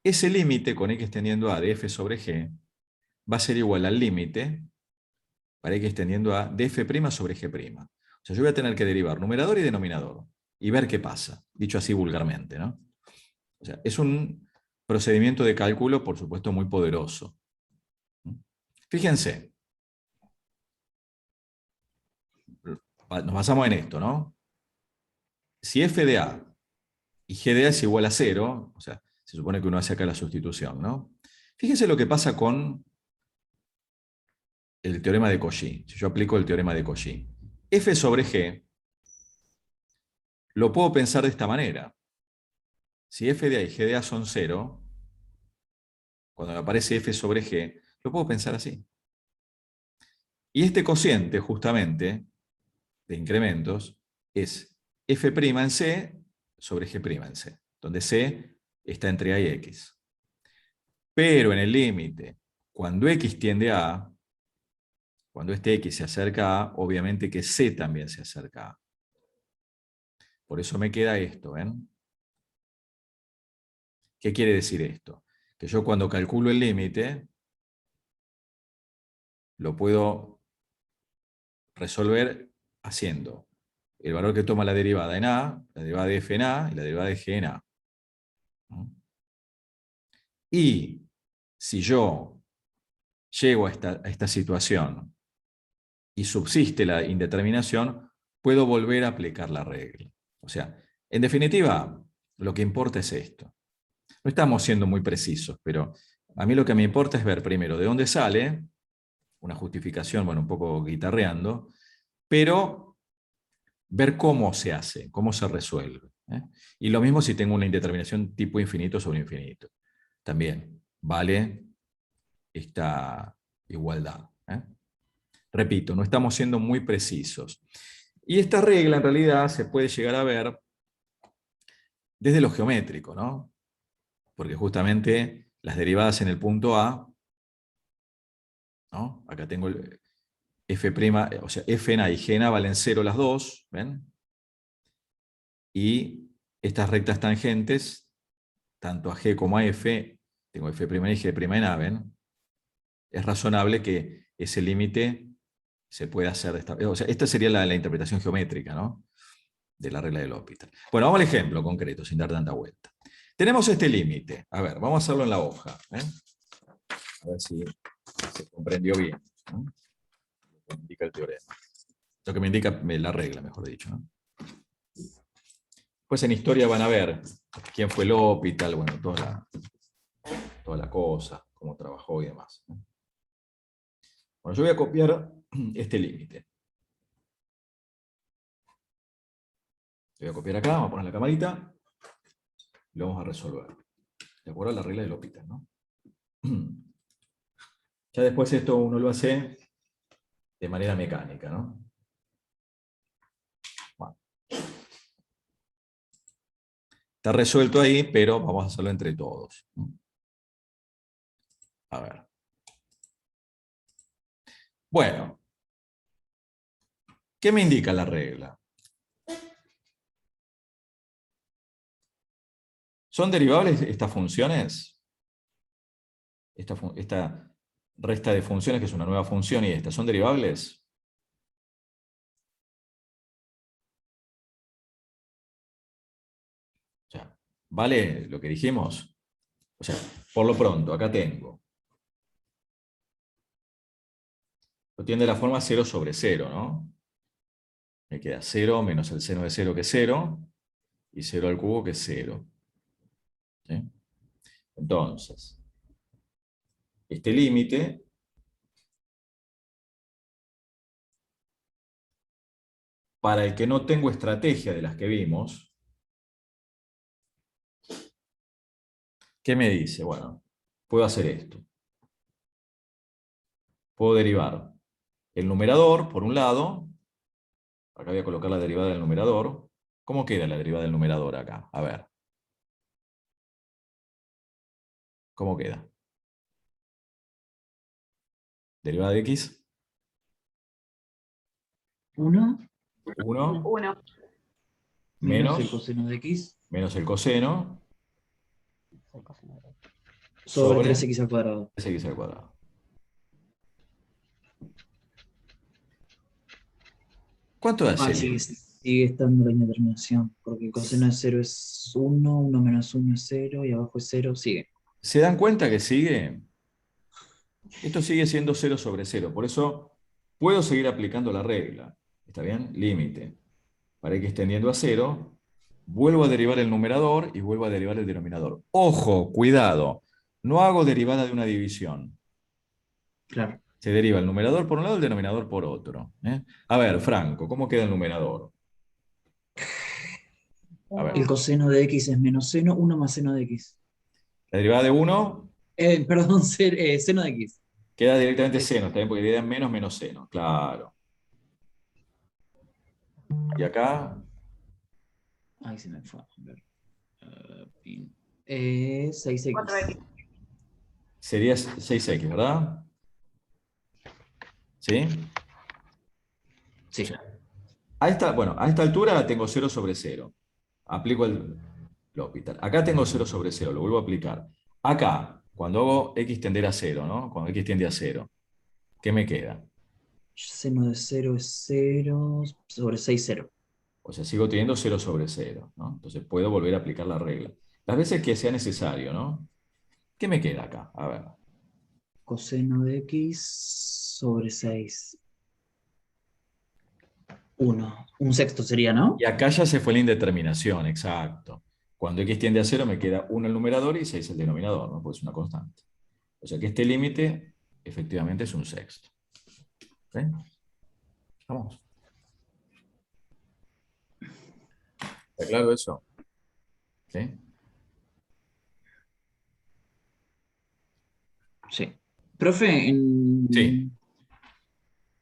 Ese límite con x tendiendo a de f sobre g va a ser igual al límite para x tendiendo a de f' sobre g'. O sea, yo voy a tener que derivar numerador y denominador y ver qué pasa, dicho así vulgarmente, ¿no? O sea, es un procedimiento de cálculo, por supuesto, muy poderoso. Fíjense. Nos basamos en esto, ¿no? Si f de a y g de a es igual a 0, o sea, se supone que uno hace acá la sustitución, ¿no? Fíjense lo que pasa con el teorema de Cauchy. Si yo aplico el teorema de Cauchy, f sobre g lo puedo pensar de esta manera. Si f de a y g de a son 0, cuando me aparece f sobre g, lo puedo pensar así. Y este cociente, justamente, de incrementos, es f' en c sobre g' en c, donde c está entre a y x. Pero en el límite, cuando x tiende a A, cuando este x se acerca a A, obviamente que c también se acerca a A. Por eso me queda esto, ¿ven? ¿Qué quiere decir esto? Que yo cuando calculo el límite, lo puedo resolver haciendo el valor que toma la derivada en A, la derivada de f en A y la derivada de g en A. Y si yo llego a esta situación y subsiste la indeterminación, puedo volver a aplicar la regla. O sea, en definitiva, lo que importa es esto. No estamos siendo muy precisos, pero a mí lo que me importa es ver primero de dónde sale una justificación, bueno, un poco guitarreando, pero ver cómo se hace, cómo se resuelve. ¿Eh? Y lo mismo si tengo una indeterminación tipo infinito sobre infinito. También vale esta igualdad. ¿Eh? Repito, no estamos siendo muy precisos. Y esta regla en realidad se puede llegar a ver desde lo geométrico, ¿no? Porque justamente las derivadas en el punto A, ¿no? Acá tengo el f', o sea, f'na y g'na valen 0 las dos, ¿ven? Y estas rectas tangentes, tanto a g como a f, tengo f' y g' en A, ¿ven? Es razonable que ese límite se pueda hacer de esta, o sea, esta sería la interpretación geométrica, ¿no? De la regla del L'Hopital. Bueno, vamos al ejemplo concreto, sin dar tanta vuelta. Tenemos este límite. A ver, vamos a hacerlo en la hoja. ¿Eh? A ver si se comprendió bien. ¿No? Lo que me indica el teorema. Lo que me indica la regla, mejor dicho. ¿No? Pues en historia van a ver quién fue L'Hopital, bueno, toda la cosa, cómo trabajó y demás. ¿No? Bueno, yo voy a copiar este límite. Lo voy a copiar acá, vamos a poner la camarita y lo vamos a resolver. De acuerdo a la regla del L'Hopital, ¿no? Ya después esto uno lo hace de manera mecánica, ¿no? Bueno. Está resuelto ahí, pero vamos a hacerlo entre todos. A ver. Bueno. ¿Qué me indica la regla? ¿Son derivables estas funciones? Esta resta de funciones, que es una nueva función, y esta, ¿son derivables? O sea, ¿vale lo que dijimos? O sea, por lo pronto, acá tengo. Lo tiene de la forma 0 sobre 0, ¿no? Me queda 0 menos el seno de 0, que es 0, y 0 al cubo, que es 0. ¿Sí? Entonces, este límite para el que no tengo estrategia de las que vimos, ¿qué me dice? Bueno, puedo hacer esto. Puedo derivar el numerador, por un lado. Acá voy a colocar la derivada del numerador. ¿Cómo queda la derivada del numerador acá? A ver. ¿Cómo queda? Derivada de x. 1 1 1. menos el menos, coseno de x menos el coseno sobre sobre 3x al cuadrado. 3x al cuadrado. ¿Cuánto da ese Sigue, límite? sigue estando la indeterminación, porque el coseno de 0 es 1, 1 menos 1 es 0, y abajo es 0, sigue. ¿Se dan cuenta que sigue? Esto sigue siendo 0 sobre 0. Por eso puedo seguir aplicando la regla. ¿Está bien? Límite. Para x tendiendo a 0, vuelvo a derivar el numerador y vuelvo a derivar el denominador. Ojo, cuidado. No hago derivada de una división. Claro. Se deriva el numerador por un lado y el denominador por otro. ¿Eh? A ver, Franco, ¿cómo queda el numerador? A ver, El coseno de x es menos seno, 1 más seno de x. la derivada de 1 Perdón, seno de x. queda directamente Es- seno, ¿está bien? Porque la idea es menos menos seno, claro. Y acá, Ahí se me fue. A ver. Pin. 6x. 4x. sería 6x, ¿verdad? ¿Sí? O Sí. sea, bueno, a esta altura tengo 0 sobre 0. Aplico el L'Hopital. Acá tengo 0 sobre 0, lo vuelvo a aplicar. Acá, cuando hago x tender a 0, ¿no? Cuando x tiende a 0, ¿qué me queda? Seno de 0 es 0 sobre 6, 0. O sea, sigo teniendo 0 sobre 0, ¿no? Entonces puedo volver a aplicar la regla. Las veces que sea necesario, ¿no? ¿Qué me queda acá? A ver. Coseno de x sobre 6. 1. Un sexto sería, ¿no? Y acá ya se fue la indeterminación, exacto. Cuando x tiende a 0 me queda 1 el numerador y 6 el denominador, ¿no? Porque es una constante. O sea que este límite efectivamente es un sexto. ¿Sí? Vamos. ¿Está claro eso? ¿Sí? Sí. Profe, Sí.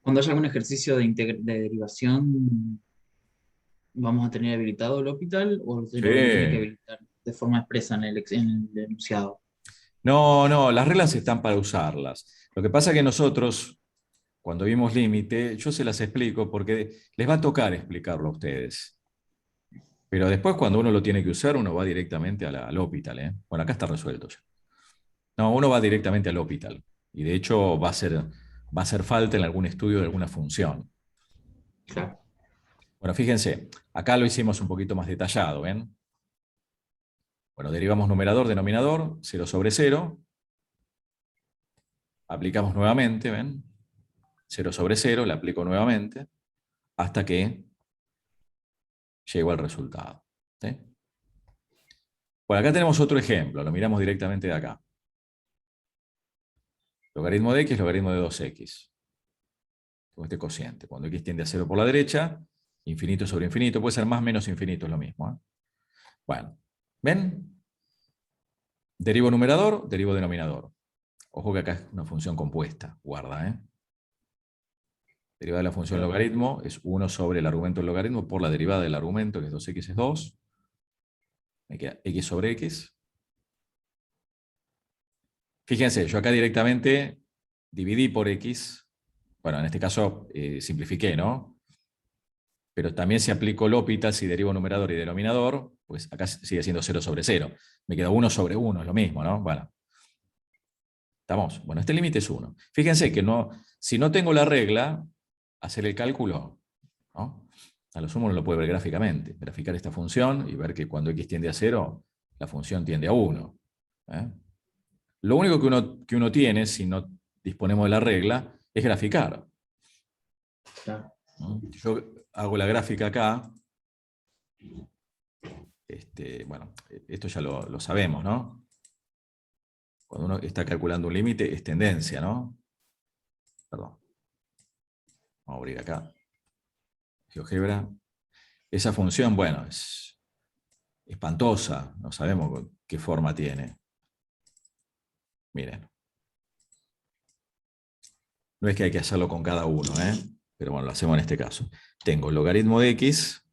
cuando haya algún ejercicio de derivación, ¿vamos a tener habilitado el hospital o lo tiene que Sí. habilitar de forma expresa en el enunciado? No, no, las reglas están para usarlas. Lo que pasa es que nosotros, cuando vimos límite, yo se las explico porque les va a tocar explicarlo a ustedes. Pero después, cuando uno lo tiene que usar, uno va directamente al hospital, ¿eh? Bueno, acá está resuelto ya. No, uno va directamente al hospital. Y de hecho va a ser falta en algún estudio de alguna función. Claro. Bueno, fíjense, acá lo hicimos un poquito más detallado, ¿ven? Bueno, derivamos numerador, denominador, 0/0. Aplicamos nuevamente, ¿ven? 0/0, le aplico nuevamente, hasta que llego al resultado. ¿Sí? Bueno, acá tenemos otro ejemplo, lo miramos directamente de acá. Logaritmo de x, logaritmo de 2x. Con este cociente. Cuando x tiende a 0 por la derecha, infinito sobre infinito, puede ser más menos infinito, es lo mismo. ¿Eh? Bueno, ¿ven? Derivo numerador, derivo denominador. Ojo que acá es una función compuesta, guarda, ¿eh? Derivada de la función Claro. logaritmo es 1 sobre el argumento del logaritmo por la derivada del argumento, que es 2x es 2. Me queda x sobre x. Fíjense, yo acá directamente dividí por x. Bueno, en este caso simplifiqué, ¿no? Pero también si aplico L'Hopital, si derivo numerador y denominador, pues acá sigue siendo 0/0. Me queda 1 sobre 1, es lo mismo, ¿no? Bueno, ¿estamos? Bueno, este límite es 1. Fíjense que no, si no tengo la regla, hacer el cálculo, ¿no? A lo sumo uno lo puede ver gráficamente. Graficar esta función y ver que cuando x tiende a 0, la función tiende a 1. ¿Eh? Lo único que uno tiene, si no disponemos de la regla, es graficar. Claro. ¿No? Yo hago la gráfica acá. Bueno, esto ya lo sabemos, ¿no? Cuando uno está calculando un límite, es tendencia, ¿no? Perdón. Vamos a abrir acá. GeoGebra. Esa función, bueno, es espantosa. No sabemos qué forma tiene. Miren. No es que hay que hacerlo con cada uno, ¿eh? Pero bueno, lo hacemos en este caso. Tengo el logaritmo de x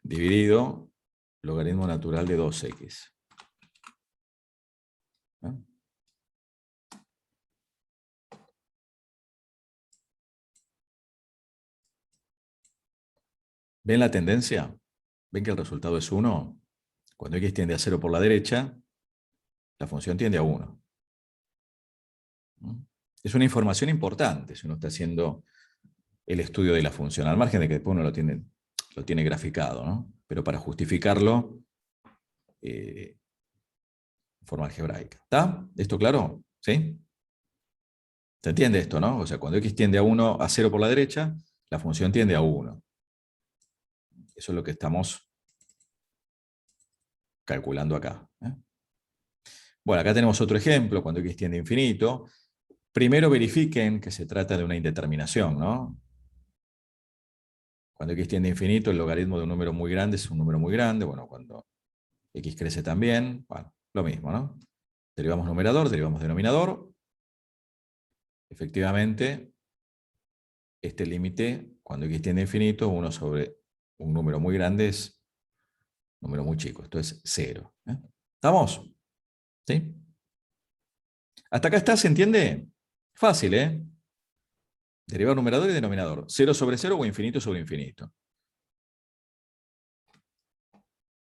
dividido logaritmo natural de 2x. ¿Eh? ¿Ven la tendencia? ¿Ven que el resultado es 1? Cuando x tiende a 0 por la derecha, la función tiende a 1. Es una información importante si uno está haciendo el estudio de la función, al margen de que después uno lo tiene graficado, ¿no? Pero para justificarlo en forma algebraica. ¿Está? ¿Esto claro? ¿Sí? ¿Se entiende esto, no? O sea, cuando x tiende a 0 por la derecha, la función tiende a 1. Eso es lo que estamos calculando acá. ¿Eh? Bueno, acá tenemos otro ejemplo, cuando x tiende a infinito. Primero verifiquen que se trata de una indeterminación, ¿no? Cuando x tiende a infinito, el logaritmo de un número muy grande es un número muy grande. Bueno, cuando x crece también, bueno, lo mismo, ¿no? Derivamos numerador, derivamos denominador. Efectivamente, este límite, cuando x tiende a infinito, 1 sobre un número muy grande es un número muy chico. Esto es 0. ¿Eh? ¿Estamos? ¿Sí? ¿Hasta acá está? ¿Se entiende? Fácil, ¿eh? Derivar numerador y denominador. 0 sobre 0 o infinito sobre infinito.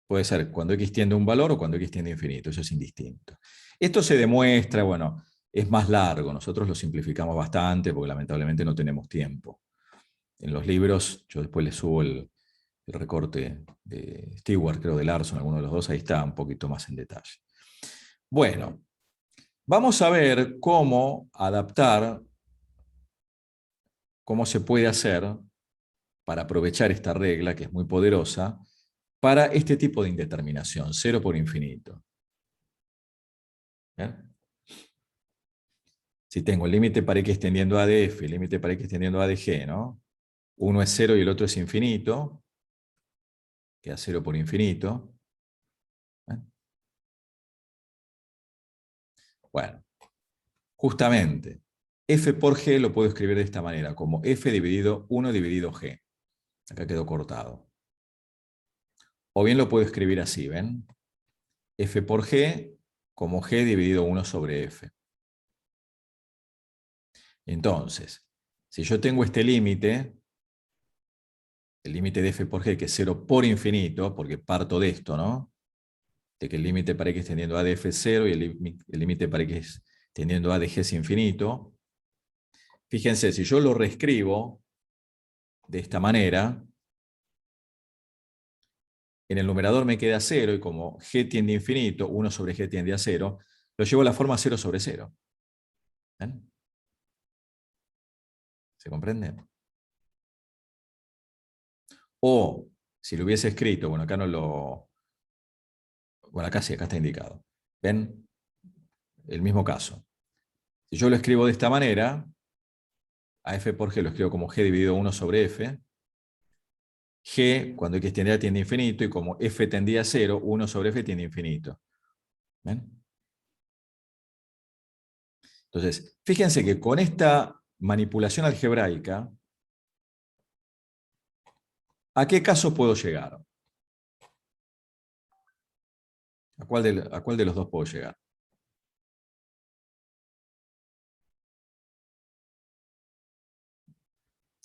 Puede ser cuando x tiende a un valor o cuando x tiende a infinito. Eso es indistinto. Esto se demuestra, bueno, es más largo. Nosotros lo simplificamos bastante porque lamentablemente no tenemos tiempo. En los libros, yo después les subo el recorte de Stewart, creo de Larson, alguno de los dos, ahí está un poquito más en detalle. Bueno, vamos a ver cómo adaptar, cómo se puede hacer para aprovechar esta regla, que es muy poderosa, para este tipo de indeterminación, 0 por infinito. ¿Bien? Si tengo el límite para x tendiendo a de f, el límite para x tendiendo a de g, ¿no? Uno es 0 y el otro es infinito. Queda 0 por infinito. ¿Eh? Bueno, justamente, f por g lo puedo escribir de esta manera, como f dividido 1 dividido g. Acá quedó cortado. O bien lo puedo escribir así, ¿ven? F por g como g dividido 1 sobre f. Entonces, si yo tengo este límite, el límite de f por g, que es 0 por infinito, porque parto de esto, ¿no? De que el límite para x tendiendo a de f es 0 y el límite para x tendiendo a de g es infinito. Fíjense, si yo lo reescribo de esta manera, en el numerador me queda 0 y como g tiende a infinito, 1 sobre g tiende a 0, lo llevo a la forma 0 sobre 0. ¿Ven? ¿Se comprende? O, si lo hubiese escrito, bueno, acá no lo... Bueno, acá sí, acá está indicado. ¿Ven? El mismo caso. Si yo lo escribo de esta manera, a f por g lo escribo como g dividido 1 sobre f. G, cuando x tiende a infinito, y como f tendía a 0, 1 sobre f tiende a infinito. ¿Ven? Entonces, fíjense que con esta manipulación algebraica, ¿a qué caso puedo llegar? ¿A cuál de los dos puedo llegar?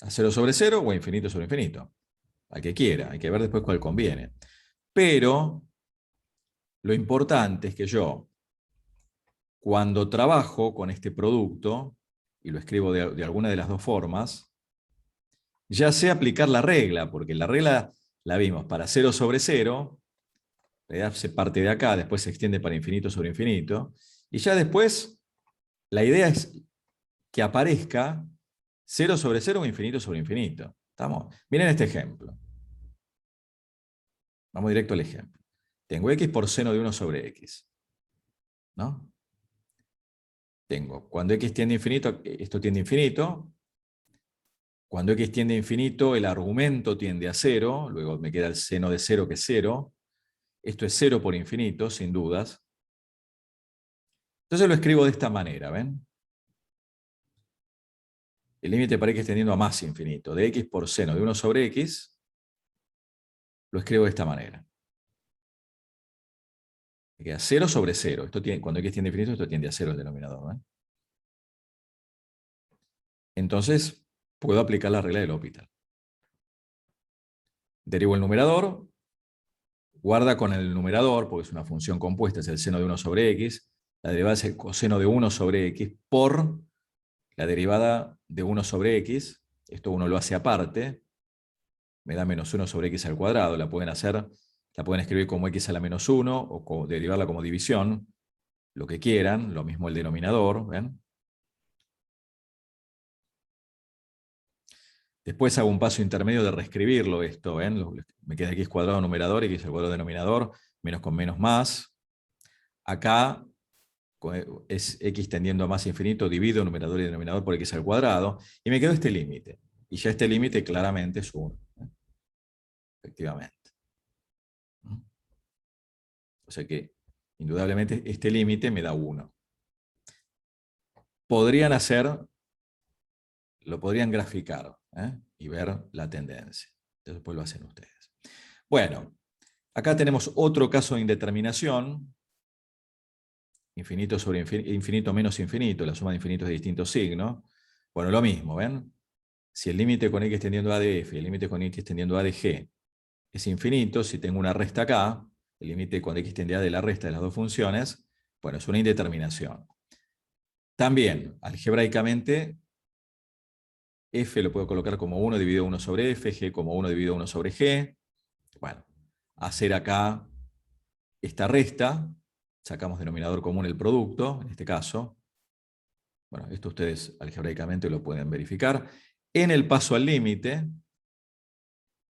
¿A 0 sobre 0 o a infinito sobre infinito? Al que quiera, hay que ver después cuál conviene. Pero lo importante es que yo, cuando trabajo con este producto, y lo escribo de alguna de las dos formas, ya sé aplicar la regla, porque la regla la vimos para 0 sobre 0, la idea se parte de acá, después se extiende para infinito sobre infinito, y ya después la idea es que aparezca 0 sobre 0 o infinito sobre infinito. ¿Estamos? Miren este ejemplo. Vamos directo al ejemplo. Tengo x por seno de 1 sobre x. ¿No? Tengo, cuando x tiende a infinito, esto tiende a infinito. Cuando x tiende a infinito, el argumento tiende a 0. Luego me queda el seno de 0, que es 0. Esto es 0 por infinito, sin dudas. Entonces lo escribo de esta manera, ¿ven? El límite para x tendiendo a más infinito, de x por seno de 1 sobre x, lo escribo de esta manera. Me queda 0 sobre 0. Cuando x tiende a infinito, esto tiende a 0 el denominador, ¿ven? Entonces, puedo aplicar la regla del L'Hopital. Derivo el numerador, guarda con el numerador, porque es una función compuesta, es el seno de 1 sobre x. La derivada es el coseno de 1 sobre x por la derivada de 1 sobre x. Esto uno lo hace aparte. Me da menos 1 sobre x al cuadrado. La pueden escribir como x a la menos 1 o derivarla como división. Lo que quieran. Lo mismo el denominador. ¿Ven? Después hago un paso intermedio de reescribirlo esto. ¿Ven? Me queda x cuadrado numerador, x al cuadrado denominador, menos con menos más. Acá es x tendiendo a más infinito, divido numerador y denominador por x al cuadrado, y me quedo este límite. Y ya este límite claramente es 1. Efectivamente. O sea que, indudablemente, este límite me da 1. Lo podrían graficar y ver la tendencia. Después lo hacen ustedes. Bueno, acá tenemos otro caso de indeterminación. Infinito sobre infinito menos infinito, la suma de infinitos de distintos signos. Bueno, lo mismo, ¿ven? Si el límite con x tendiendo a de f y el límite con x tendiendo a de g es infinito, si tengo una resta acá, el límite con x tiende a de la resta de las dos funciones, bueno, es una indeterminación. También, algebraicamente, f lo puedo colocar como 1 dividido 1 sobre f, g como 1 dividido 1 sobre g. Bueno, hacer acá esta resta, sacamos denominador común el producto, en este caso. Bueno, esto ustedes algebraicamente lo pueden verificar. En el paso al límite,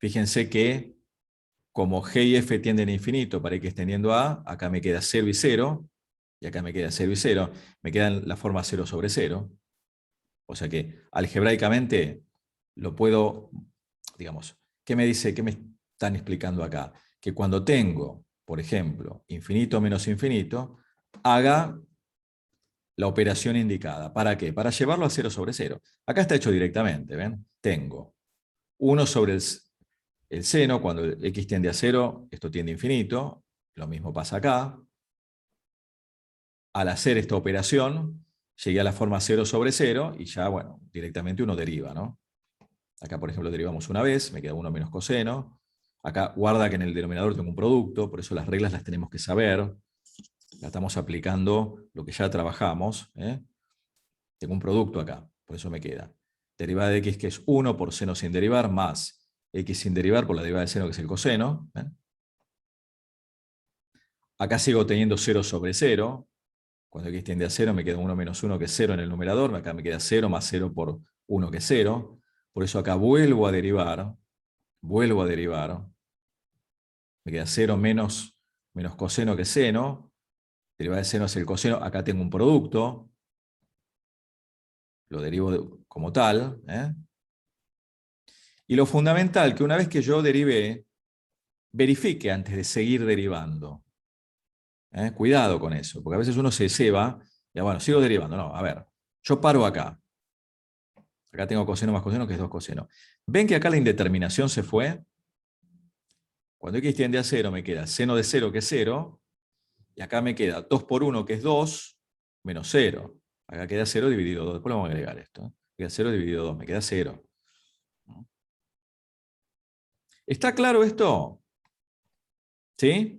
fíjense que como g y f tienden a infinito para x tendiendo a, acá me queda 0 y 0, y acá me queda 0 y 0, me queda en la forma 0 sobre 0. O sea que algebraicamente lo puedo, digamos, ¿qué me dice, qué me están explicando acá? Que cuando tengo, por ejemplo, infinito menos infinito, haga la operación indicada. ¿Para qué? Para llevarlo a 0 sobre 0. Acá está hecho directamente, ¿ven? Tengo 1 sobre el seno, cuando x tiende a 0, esto tiende a infinito. Lo mismo pasa acá. Al hacer esta operación, llegué a la forma 0 sobre 0 y ya, bueno, directamente uno deriva, ¿no? Acá, por ejemplo, derivamos una vez, me queda 1 menos coseno. Acá guarda que en el denominador tengo un producto, por eso las reglas las tenemos que saber. La estamos aplicando lo que ya trabajamos. Tengo un producto acá, por eso me queda. Derivada de x, que es 1 por seno sin derivar, más x sin derivar por la derivada de seno, que es el coseno. ¿Ven? Acá sigo teniendo 0 sobre 0. Cuando x tiende a 0 me queda 1 menos 1, que es 0 en el numerador. Acá me queda 0 más 0 por 1, que es 0. Por eso acá vuelvo a derivar. Me queda 0 menos coseno, que es seno. Derivada de seno es el coseno. Acá tengo un producto. Lo derivo como tal. Y lo fundamental, que una vez que yo derivé, verifique antes de seguir derivando. Cuidado con eso, porque a veces uno se ceba, y bueno, sigo derivando. No, a ver, yo paro acá. Acá tengo coseno más coseno, que es 2 coseno. ¿Ven que acá la indeterminación se fue? Cuando x tiende a 0 me queda seno de 0, que es 0, y acá me queda 2 por 1, que es 2, menos 0. Acá queda 0 dividido 2. Después lo vamos a agregar esto. Queda 0 dividido 2, me queda 0. ¿Está claro esto? ¿Sí?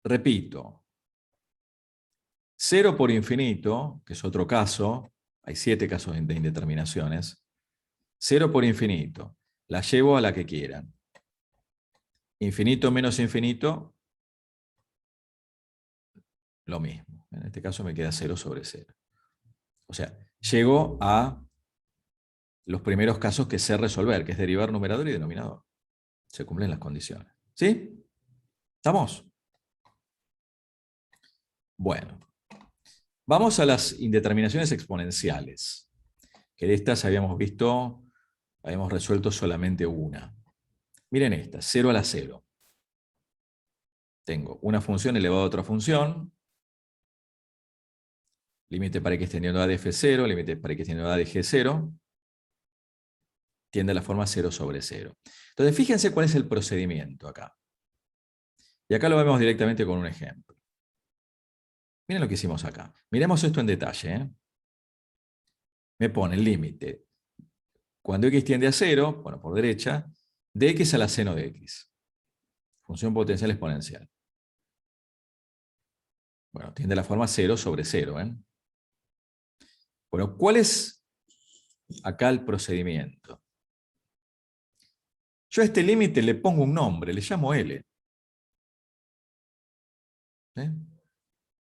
Repito. 0 por infinito, que es otro caso, hay 7 casos de indeterminaciones. 0 por infinito, la llevo a la que quieran. Infinito menos infinito, lo mismo. En este caso me queda 0 sobre 0. O sea, llego a los primeros casos que sé resolver, que es derivar numerador y denominador. Se cumplen las condiciones. ¿Sí? ¿Estamos? Bueno. Vamos a las indeterminaciones exponenciales, que de estas habíamos resuelto solamente una. Miren esta, 0 a la 0. Tengo una función elevada a otra función, límite para x teniendo a de f0, límite para x teniendo a de g0, tiende a la forma 0 sobre 0. Entonces, fíjense cuál es el procedimiento acá. Y acá lo vemos directamente con un ejemplo. Miren lo que hicimos acá. Miremos esto en detalle. Me pone el límite. Cuando x tiende a 0, bueno, por derecha, de x a la seno de x. Función potencial exponencial. Bueno, tiende a la forma 0 sobre 0. Bueno, ¿cuál es acá el procedimiento? Yo a este límite le pongo un nombre, le llamo L.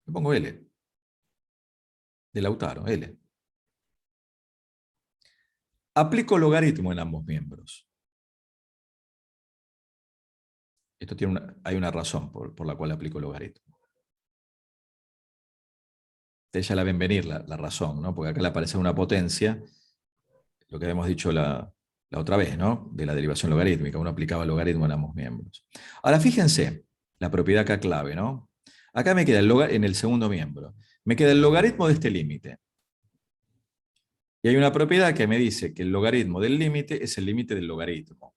Le pongo L. De Lautaro, L. Aplico logaritmo en ambos miembros. Esto hay una razón por la cual aplico logaritmo. Ustedes ya la ven venir la razón, ¿no? Porque acá le aparece una potencia, lo que habíamos dicho la otra vez, ¿no? De la derivación logarítmica. Uno aplicaba logaritmo en ambos miembros. Ahora fíjense la propiedad acá clave, ¿no? Acá me queda en el segundo miembro. Me queda el logaritmo de este límite. Y hay una propiedad que me dice que el logaritmo del límite es el límite del logaritmo.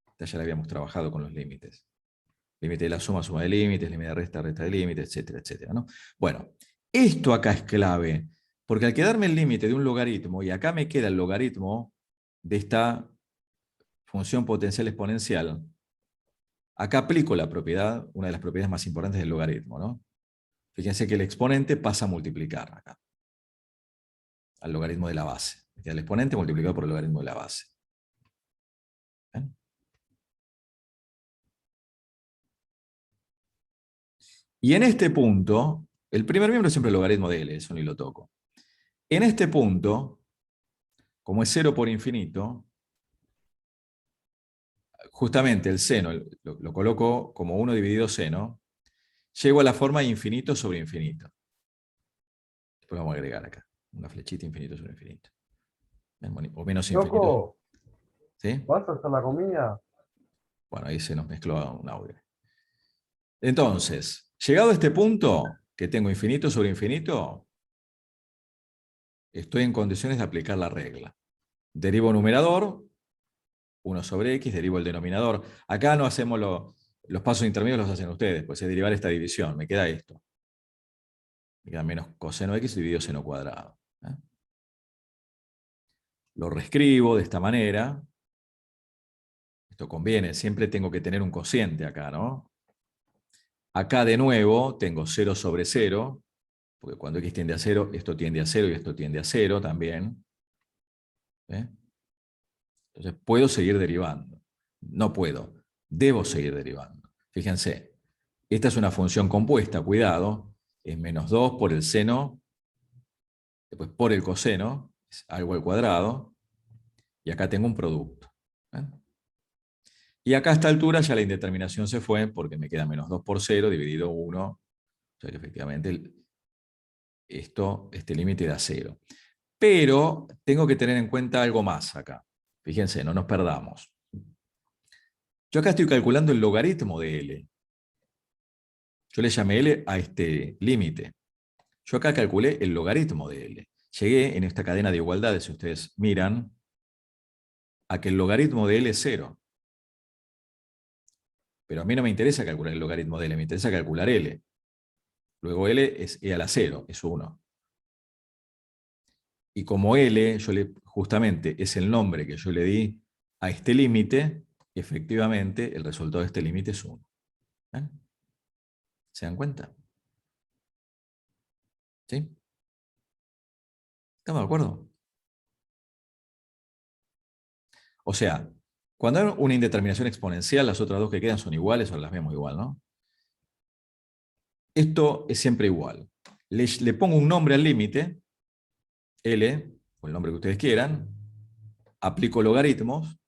Esta ya la habíamos trabajado con los límites. Límite de la suma, suma de límites, límite de resta, resta de límites, etcétera, etcétera, ¿no? Bueno, esto acá es clave, porque al quedarme el límite de un logaritmo, y acá me queda el logaritmo de esta función potencial exponencial, acá aplico la propiedad, una de las propiedades más importantes del logaritmo, ¿no? Fíjense que el exponente pasa a multiplicar acá, al logaritmo de la base. El exponente multiplicado por el logaritmo de la base. ¿Ven? Y en este punto, el primer miembro es siempre el logaritmo de L, eso ni lo toco. En este punto, como es 0 por infinito, justamente el seno lo coloco como 1 dividido seno, llego a la forma infinito sobre infinito. Después vamos a agregar acá una flechita infinito sobre infinito. O menos infinito. Loco, ¿Sí? ¿vas a hacer la comida? Bueno, ahí se nos mezcló un audio. Entonces, llegado a este punto, que tengo infinito sobre infinito, estoy en condiciones de aplicar la regla. Derivo numerador, 1 sobre x, derivo el denominador. Acá no hacemos los pasos intermedios, los hacen ustedes, pues es derivar esta división. Me queda esto. Me queda menos coseno x dividido seno cuadrado. Lo reescribo de esta manera. Esto conviene, siempre tengo que tener un cociente acá, ¿no? Acá de nuevo tengo 0 sobre 0, porque cuando x tiende a 0, esto tiende a 0 y esto tiende a 0 también. Entonces puedo seguir derivando. No puedo, debo seguir derivando. Fíjense, esta es una función compuesta, cuidado, es menos 2 por el seno, después por el coseno, es algo al cuadrado, y acá tengo un producto. Y acá a esta altura ya la indeterminación se fue porque me queda menos 2 por 0 dividido 1. O sea que efectivamente este límite da 0. Pero tengo que tener en cuenta algo más acá. Fíjense, no nos perdamos. Yo acá estoy calculando el logaritmo de L. Yo le llamé L a este límite. Yo acá calculé el logaritmo de L. Llegué en esta cadena de igualdades, si ustedes miran, a que el logaritmo de L es 0. Pero a mí no me interesa calcular el logaritmo de L, me interesa calcular L. Luego L es E a la 0, es 1. Y como L, justamente es el nombre que yo le di a este límite, efectivamente el resultado de este límite es 1. ¿Se dan cuenta? ¿Sí? ¿Estamos de acuerdo? O sea, cuando hay una indeterminación exponencial, las otras dos que quedan son iguales o las vemos igual, ¿no? Esto es siempre igual. Le pongo un nombre al límite, L, o el nombre que ustedes quieran, aplico logaritmos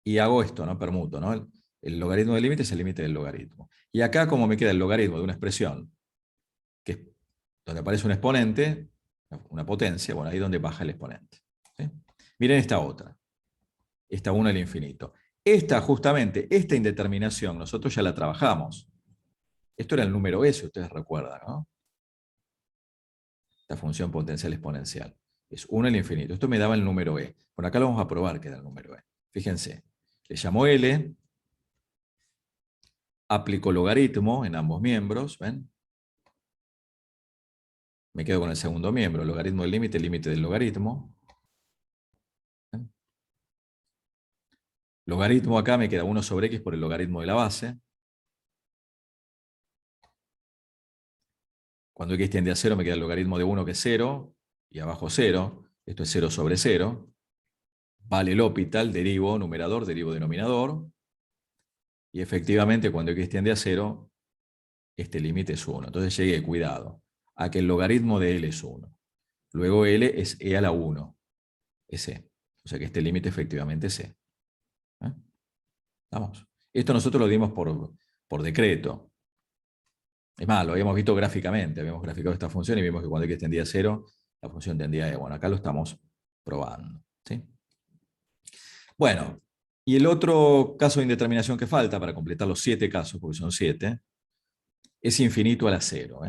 y hago esto, ¿no? Permuto, ¿no? El logaritmo del límite es el límite del logaritmo. Y acá, como me queda el logaritmo de una expresión, que es donde aparece un exponente, una potencia, bueno, ahí es donde baja el exponente. ¿Sí? Miren esta otra. Esta 1 al infinito. Justamente, esta indeterminación, nosotros ya la trabajamos. Esto era el número E, si ustedes recuerdan, ¿no? Esta función potencial exponencial. Es 1 al infinito. Esto me daba el número E. Por acá lo vamos a probar que da el número E. Fíjense, le llamo L, aplico logaritmo en ambos miembros, ¿ven? Me quedo con el segundo miembro, logaritmo del límite, límite del logaritmo. ¿Ven? Logaritmo acá me queda 1 sobre x por el logaritmo de la base. Cuando x tiende a 0 me queda el logaritmo de 1 que es 0, y abajo 0. Esto es 0 sobre 0. Vale el L'Hopital, derivo numerador, derivo denominador. Y efectivamente cuando x tiende a 0, este límite es 1. Entonces llegué, cuidado, a que el logaritmo de L es 1. Luego L es E a la 1. Es E. O sea que este límite efectivamente es E. Vamos. Esto nosotros lo dimos por decreto. Es más, lo habíamos visto gráficamente. Habíamos graficado esta función y vimos que cuando x tendía a 0, la función tendía a E. Bueno, acá lo estamos probando. ¿Sí? Bueno, y el otro caso de indeterminación que falta para completar los 7 casos, porque son 7, es infinito a la 0.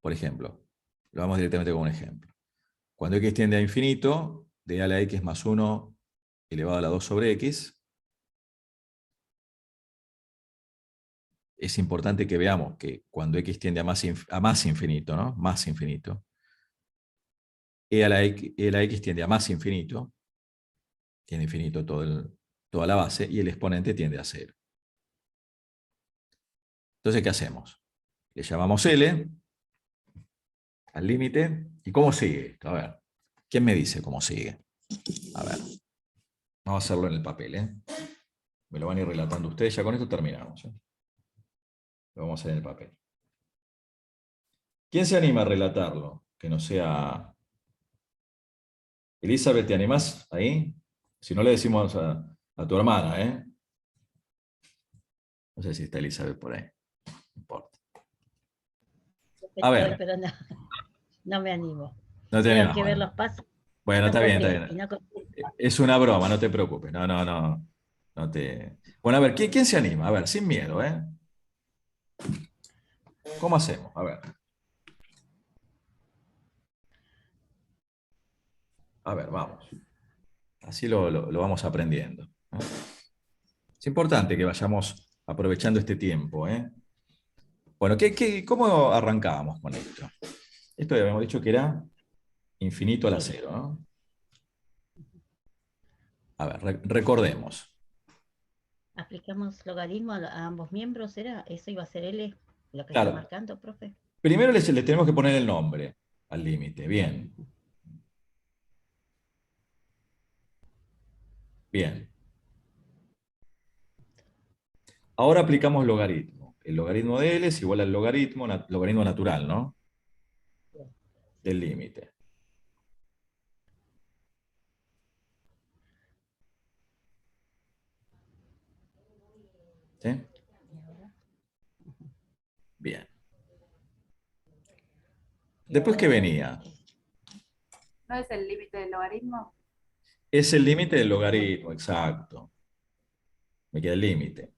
Por ejemplo, lo vamos directamente con un ejemplo. Cuando x tiende a infinito, de a la x más 1 elevado a la 2 sobre x, es importante que veamos que cuando x tiende a más infinito, ¿no? Más infinito, e a la x tiende a más infinito, tiene infinito toda la base, y el exponente tiende a 0. Entonces, ¿qué hacemos? Le llamamos L al límite. ¿Y cómo sigue? A ver, ¿quién me dice cómo sigue? A ver, vamos a hacerlo en el papel. Me lo van a ir relatando ustedes. Ya con esto terminamos. Lo vamos a hacer en el papel. ¿Quién se anima a relatarlo? Que no sea... Elizabeth, ¿te animás ahí? Si no, le decimos a tu hermana, ¿eh? No sé si está Elizabeth por ahí. importa. A Estoy, ver, pero no, no me animo. no te Tengo animas, que ver bueno. los pasos. Bueno, No está bien, está copié, y bien. no copié. Es una broma, no te preocupes. No, no, no. No te... Bueno, a ver, ¿quién se anima? A ver, sin miedo, ¿eh? ¿Cómo hacemos? A ver. A ver, vamos. Así lo vamos aprendiendo, ¿eh? Es importante que vayamos aprovechando este tiempo, ¿eh? Bueno, cómo arrancábamos con esto? Esto ya habíamos dicho que era infinito a la Sí, cero, ¿no? A ver, recordemos. aplicamos logaritmo a ambos miembros, ¿era? Eso iba a ser L, lo que está Claro, marcando, profe. primero le tenemos que poner el nombre al límite. Bien, bien. Ahora aplicamos logaritmo. El logaritmo de L es igual al logaritmo natural, ¿no? Del límite. ¿Sí? Y ahora, Bien. y Después, ¿qué ahora, venía? ¿No es el límite del logaritmo? Es el límite del logaritmo, exacto. Me queda el límite.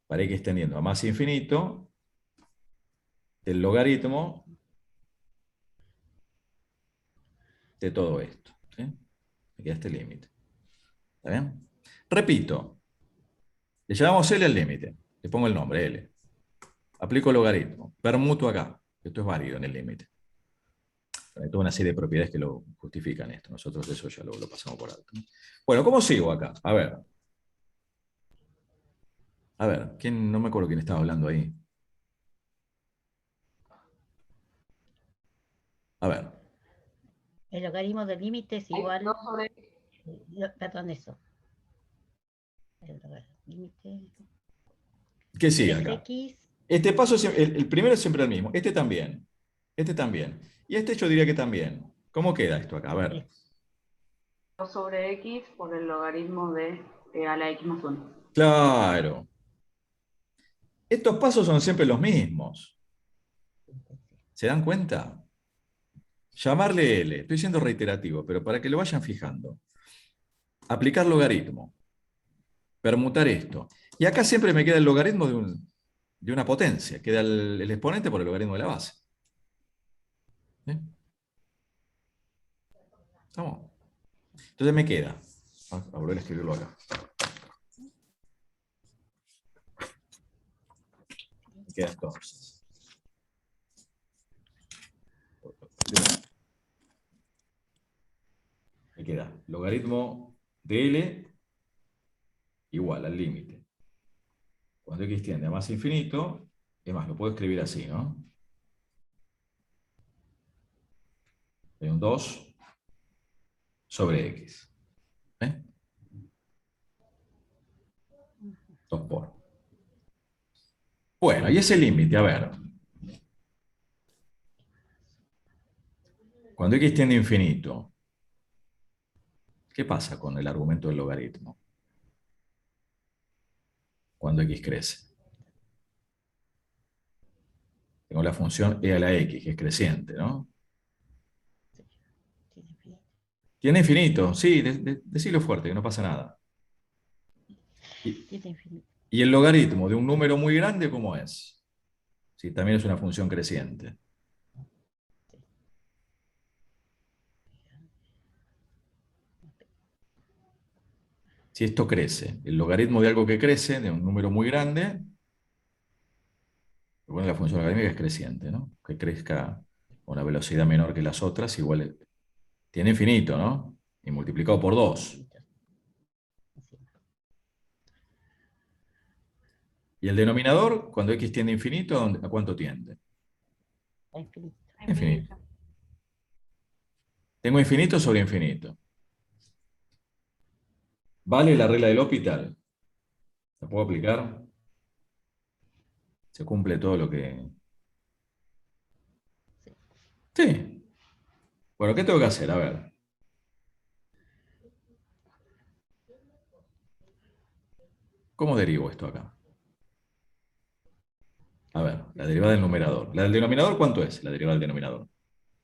Para ir extendiendo a más infinito, el logaritmo de todo esto, ¿sí? Me queda este límite. ¿Está bien? Repito, le llamamos L al límite. Le pongo el nombre, L. Aplico logaritmo. Permuto acá. Esto es válido en el límite. Hay toda una serie de propiedades que lo justifican esto. Nosotros eso ya lo pasamos por alto. Bueno, ¿cómo sigo acá? A ver, no me acuerdo quién estaba hablando ahí. A ver, el logaritmo del límite es Hay igual, 2 sobre perdón, eso. El límite ¿qué sigue acá? 3x, Este paso, el primero es siempre el mismo. Este también. Este también. Y este yo diría que también. ¿Cómo queda esto acá? A ver. 2 sobre x por el logaritmo de a la x más 1. Claro. Estos pasos son siempre los mismos. ¿Se dan cuenta? Llamarle L. Estoy siendo reiterativo, pero para que lo vayan fijando. Aplicar logaritmo. Permutar esto. Y acá siempre me queda el logaritmo de una potencia. Queda el exponente por el logaritmo de la base. ¿Sí? ¿Estamos? Entonces me queda. A volver a escribirlo acá. Me queda entonces. Me queda logaritmo de L igual al límite. Cuando x tiende a más infinito, es más, lo puedo escribir así, ¿no? Hay un 2 sobre x. ¿Eh? 2 por. Bueno, y ese límite, a ver. Cuando x tiende a infinito, ¿qué pasa con el argumento del logaritmo? Cuando x crece. Tengo la función e a la x, que es creciente, ¿no? Tiene infinito, sí, decilo fuerte, que no pasa nada. Y, tiene infinito. y el logaritmo de un número muy grande, ¿cómo es? Sí, también es una función creciente. Si esto crece, el logaritmo de algo que crece, de un número muy grande, bueno, la función logarítmica es creciente, ¿no? Que crezca a una velocidad menor que las otras, igual tiene infinito, ¿no? Y multiplicado por 2. Y el denominador, cuando x tiende a infinito, ¿a cuánto tiende? A infinito. Infinito. Tengo infinito sobre infinito. ¿Vale la regla del L'Hopital? ¿La puedo aplicar? ¿Se cumple todo lo que...? Sí. Sí. Bueno, ¿qué tengo que hacer? A ver. ¿Cómo derivo esto acá? A ver, la derivada del numerador. ¿La del denominador cuánto es? La derivada del denominador.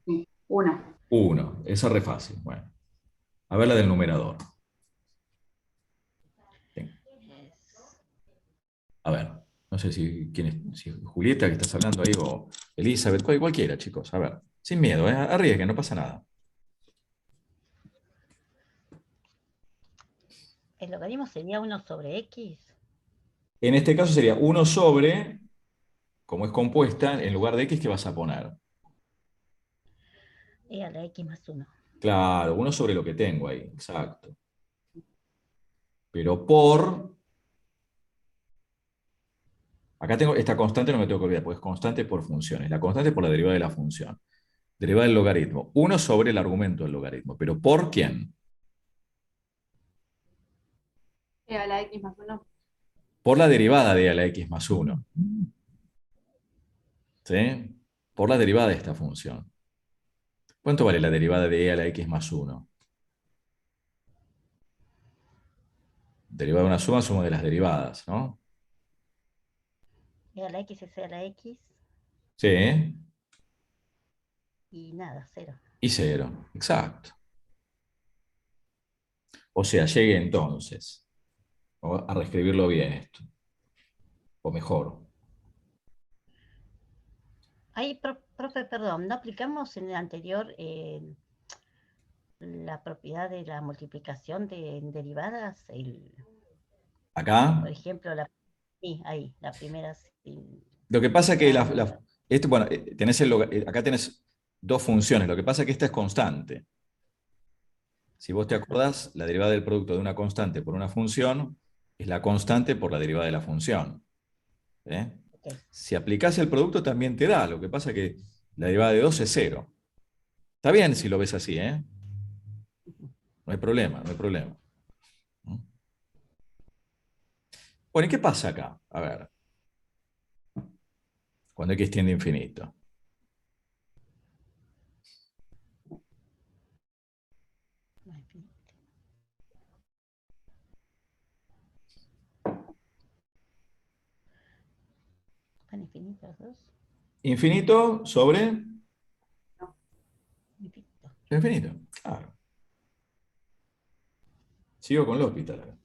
Sí, 1. 1. Esa es re fácil. Bueno, a ver la del numerador. Bien. A ver, no sé si Julieta que estás hablando ahí o Elizabeth, cualquiera, chicos. A ver, sin miedo, arriesguen, no pasa nada. El logaritmo sería 1 sobre X. En este caso sería 1 sobre, como es compuesta, en lugar de X, ¿qué vas a poner? E a la X más 1. Claro, 1 sobre lo que tengo ahí, exacto. Pero por... Acá tengo esta constante, no me tengo que olvidar, porque es constante por funciones. La constante es por la derivada de la función. Derivada del logaritmo. 1 sobre el argumento del logaritmo. ¿Pero por quién? E a la X más 1. Por la derivada de a la X más 1. ¿Sí? Por la derivada de esta función. ¿Cuánto vale la derivada de e a la X más 1? Derivada de una suma de las derivadas, ¿no? E a la X es E a la X Sí. y nada, 0. Y 0. Exacto. O sea, llegue entonces. Vamos a reescribirlo bien esto. O mejor. Ahí, profe, perdón, ¿no aplicamos en el anterior la propiedad de la multiplicación en derivadas? Por Acá. ejemplo, sí, ahí, la primera Lo que pasa es que simplicidad. bueno, acá tenés dos funciones. Lo que pasa es que esta es constante. Si vos te Ajá, acordás, la derivada del producto de una constante por una función es la constante por la derivada de la función. ¿Eh? ok. Si aplicás el producto también te da. Lo que pasa es que la derivada de 2 es 0. Está bien si lo ves así, ¿eh? No hay problema, no hay problema. ¿Mm? Bueno, ¿y qué pasa acá? A ver, cuando x tiende a infinito. No, infinito. ¿Van infinitos los dos? Infinito sobre Infinito. infinito. Claro. Sigo con L'Hopital acá.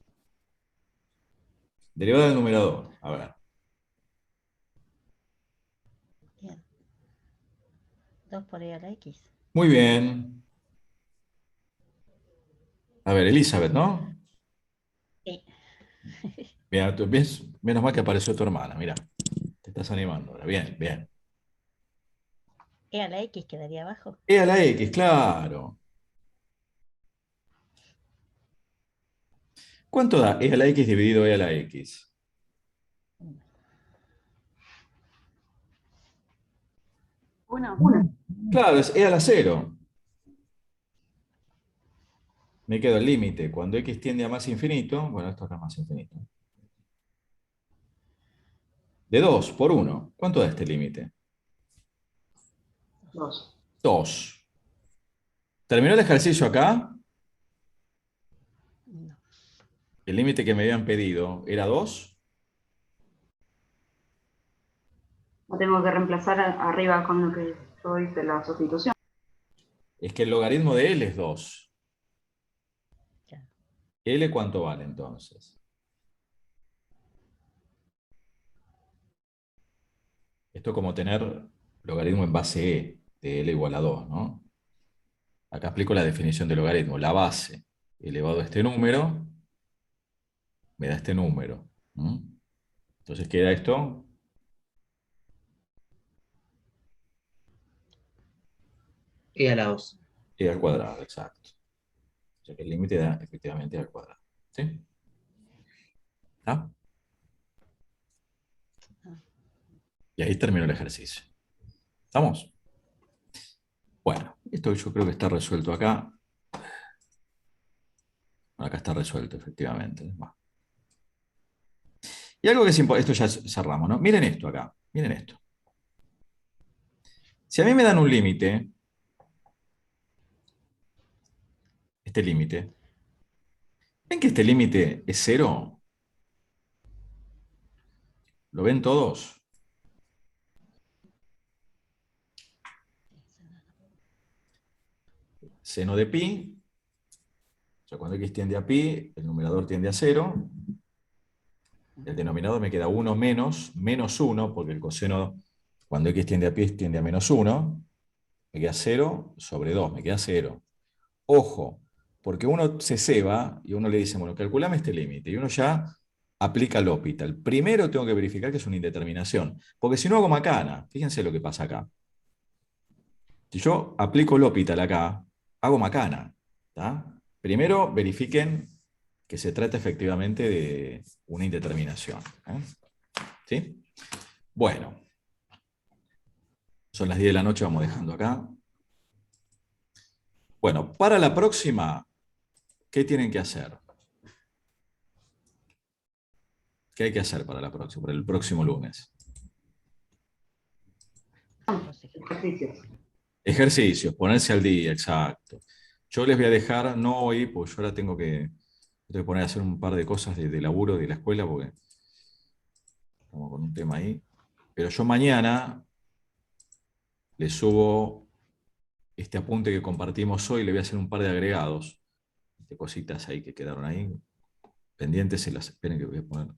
Derivada del numerador. A ver. Bien. 2 por E a la X. Muy bien. A ver, Elizabeth, ¿no? Sí. Mira, tú ves, menos mal que apareció tu hermana, mira, te estás animando ahora. Bien, bien. E a la X quedaría abajo. E a la X, claro. ¿Cuánto da e a la X dividido e a la X? 1. Claro, es e a la 0. Me quedo el límite. Cuando x tiende a más infinito, bueno, esto acá es más infinito. De 2 por 1. ¿Cuánto da este límite? 2. 2. ¿Terminó el ejercicio acá? No. El límite que me habían pedido era 2. No tengo que reemplazar arriba con lo que yo hice la sustitución. Es que el logaritmo de L es 2. Ya. ¿L cuánto vale entonces? Esto es como tener logaritmo en base E de L igual a 2, ¿no? Acá explico la definición de logaritmo. La base elevado a este número me da este número. ¿Mm? Entonces queda esto E a la 2. e al cuadrado, exacto. O sea que el límite da efectivamente e al cuadrado. ¿Sí? ¿Ah? Ah, Y ahí terminó el ejercicio. ¿Estamos? Bueno, esto yo creo que está resuelto acá. Acá está resuelto, efectivamente. Va. Y algo que es importante, esto ya cerramos, ¿no? Miren esto acá, miren esto. Si a mí me dan un límite, este límite, ¿ven que este límite es 0? ¿Lo ven todos? seno de pi. O sea, cuando x tiende a pi, el numerador tiende a 0. El denominador me queda 1 menos 1, porque el coseno, cuando x tiende a pi, tiende a menos 1. Me queda 0 sobre 2, me queda 0. Ojo, porque uno se ceba y uno le dice, bueno, calculame este límite. Y uno ya aplica L'Hopital. Primero tengo que verificar que es una indeterminación. Porque si no hago macana, fíjense lo que pasa acá. Si yo aplico L'Hopital acá, hago macana. ¿Tá? Primero verifiquen que se trata efectivamente de una indeterminación. ¿Sí? Bueno, son las 10 de la noche, vamos dejando acá. Bueno, para la próxima, ¿qué tienen que hacer? ¿Qué hay que hacer para la próxima, para el próximo lunes? Ejercicios. Ejercicios, ponerse al día, exacto. Yo les voy a dejar, no hoy, porque yo ahora tengo que poner a hacer un par de cosas de laburo de la escuela, porque estamos con un tema ahí. Pero yo mañana les subo este apunte que compartimos hoy, le voy a hacer un par de agregados, de cositas ahí que quedaron ahí, pendientes, se las esperen que voy a poner.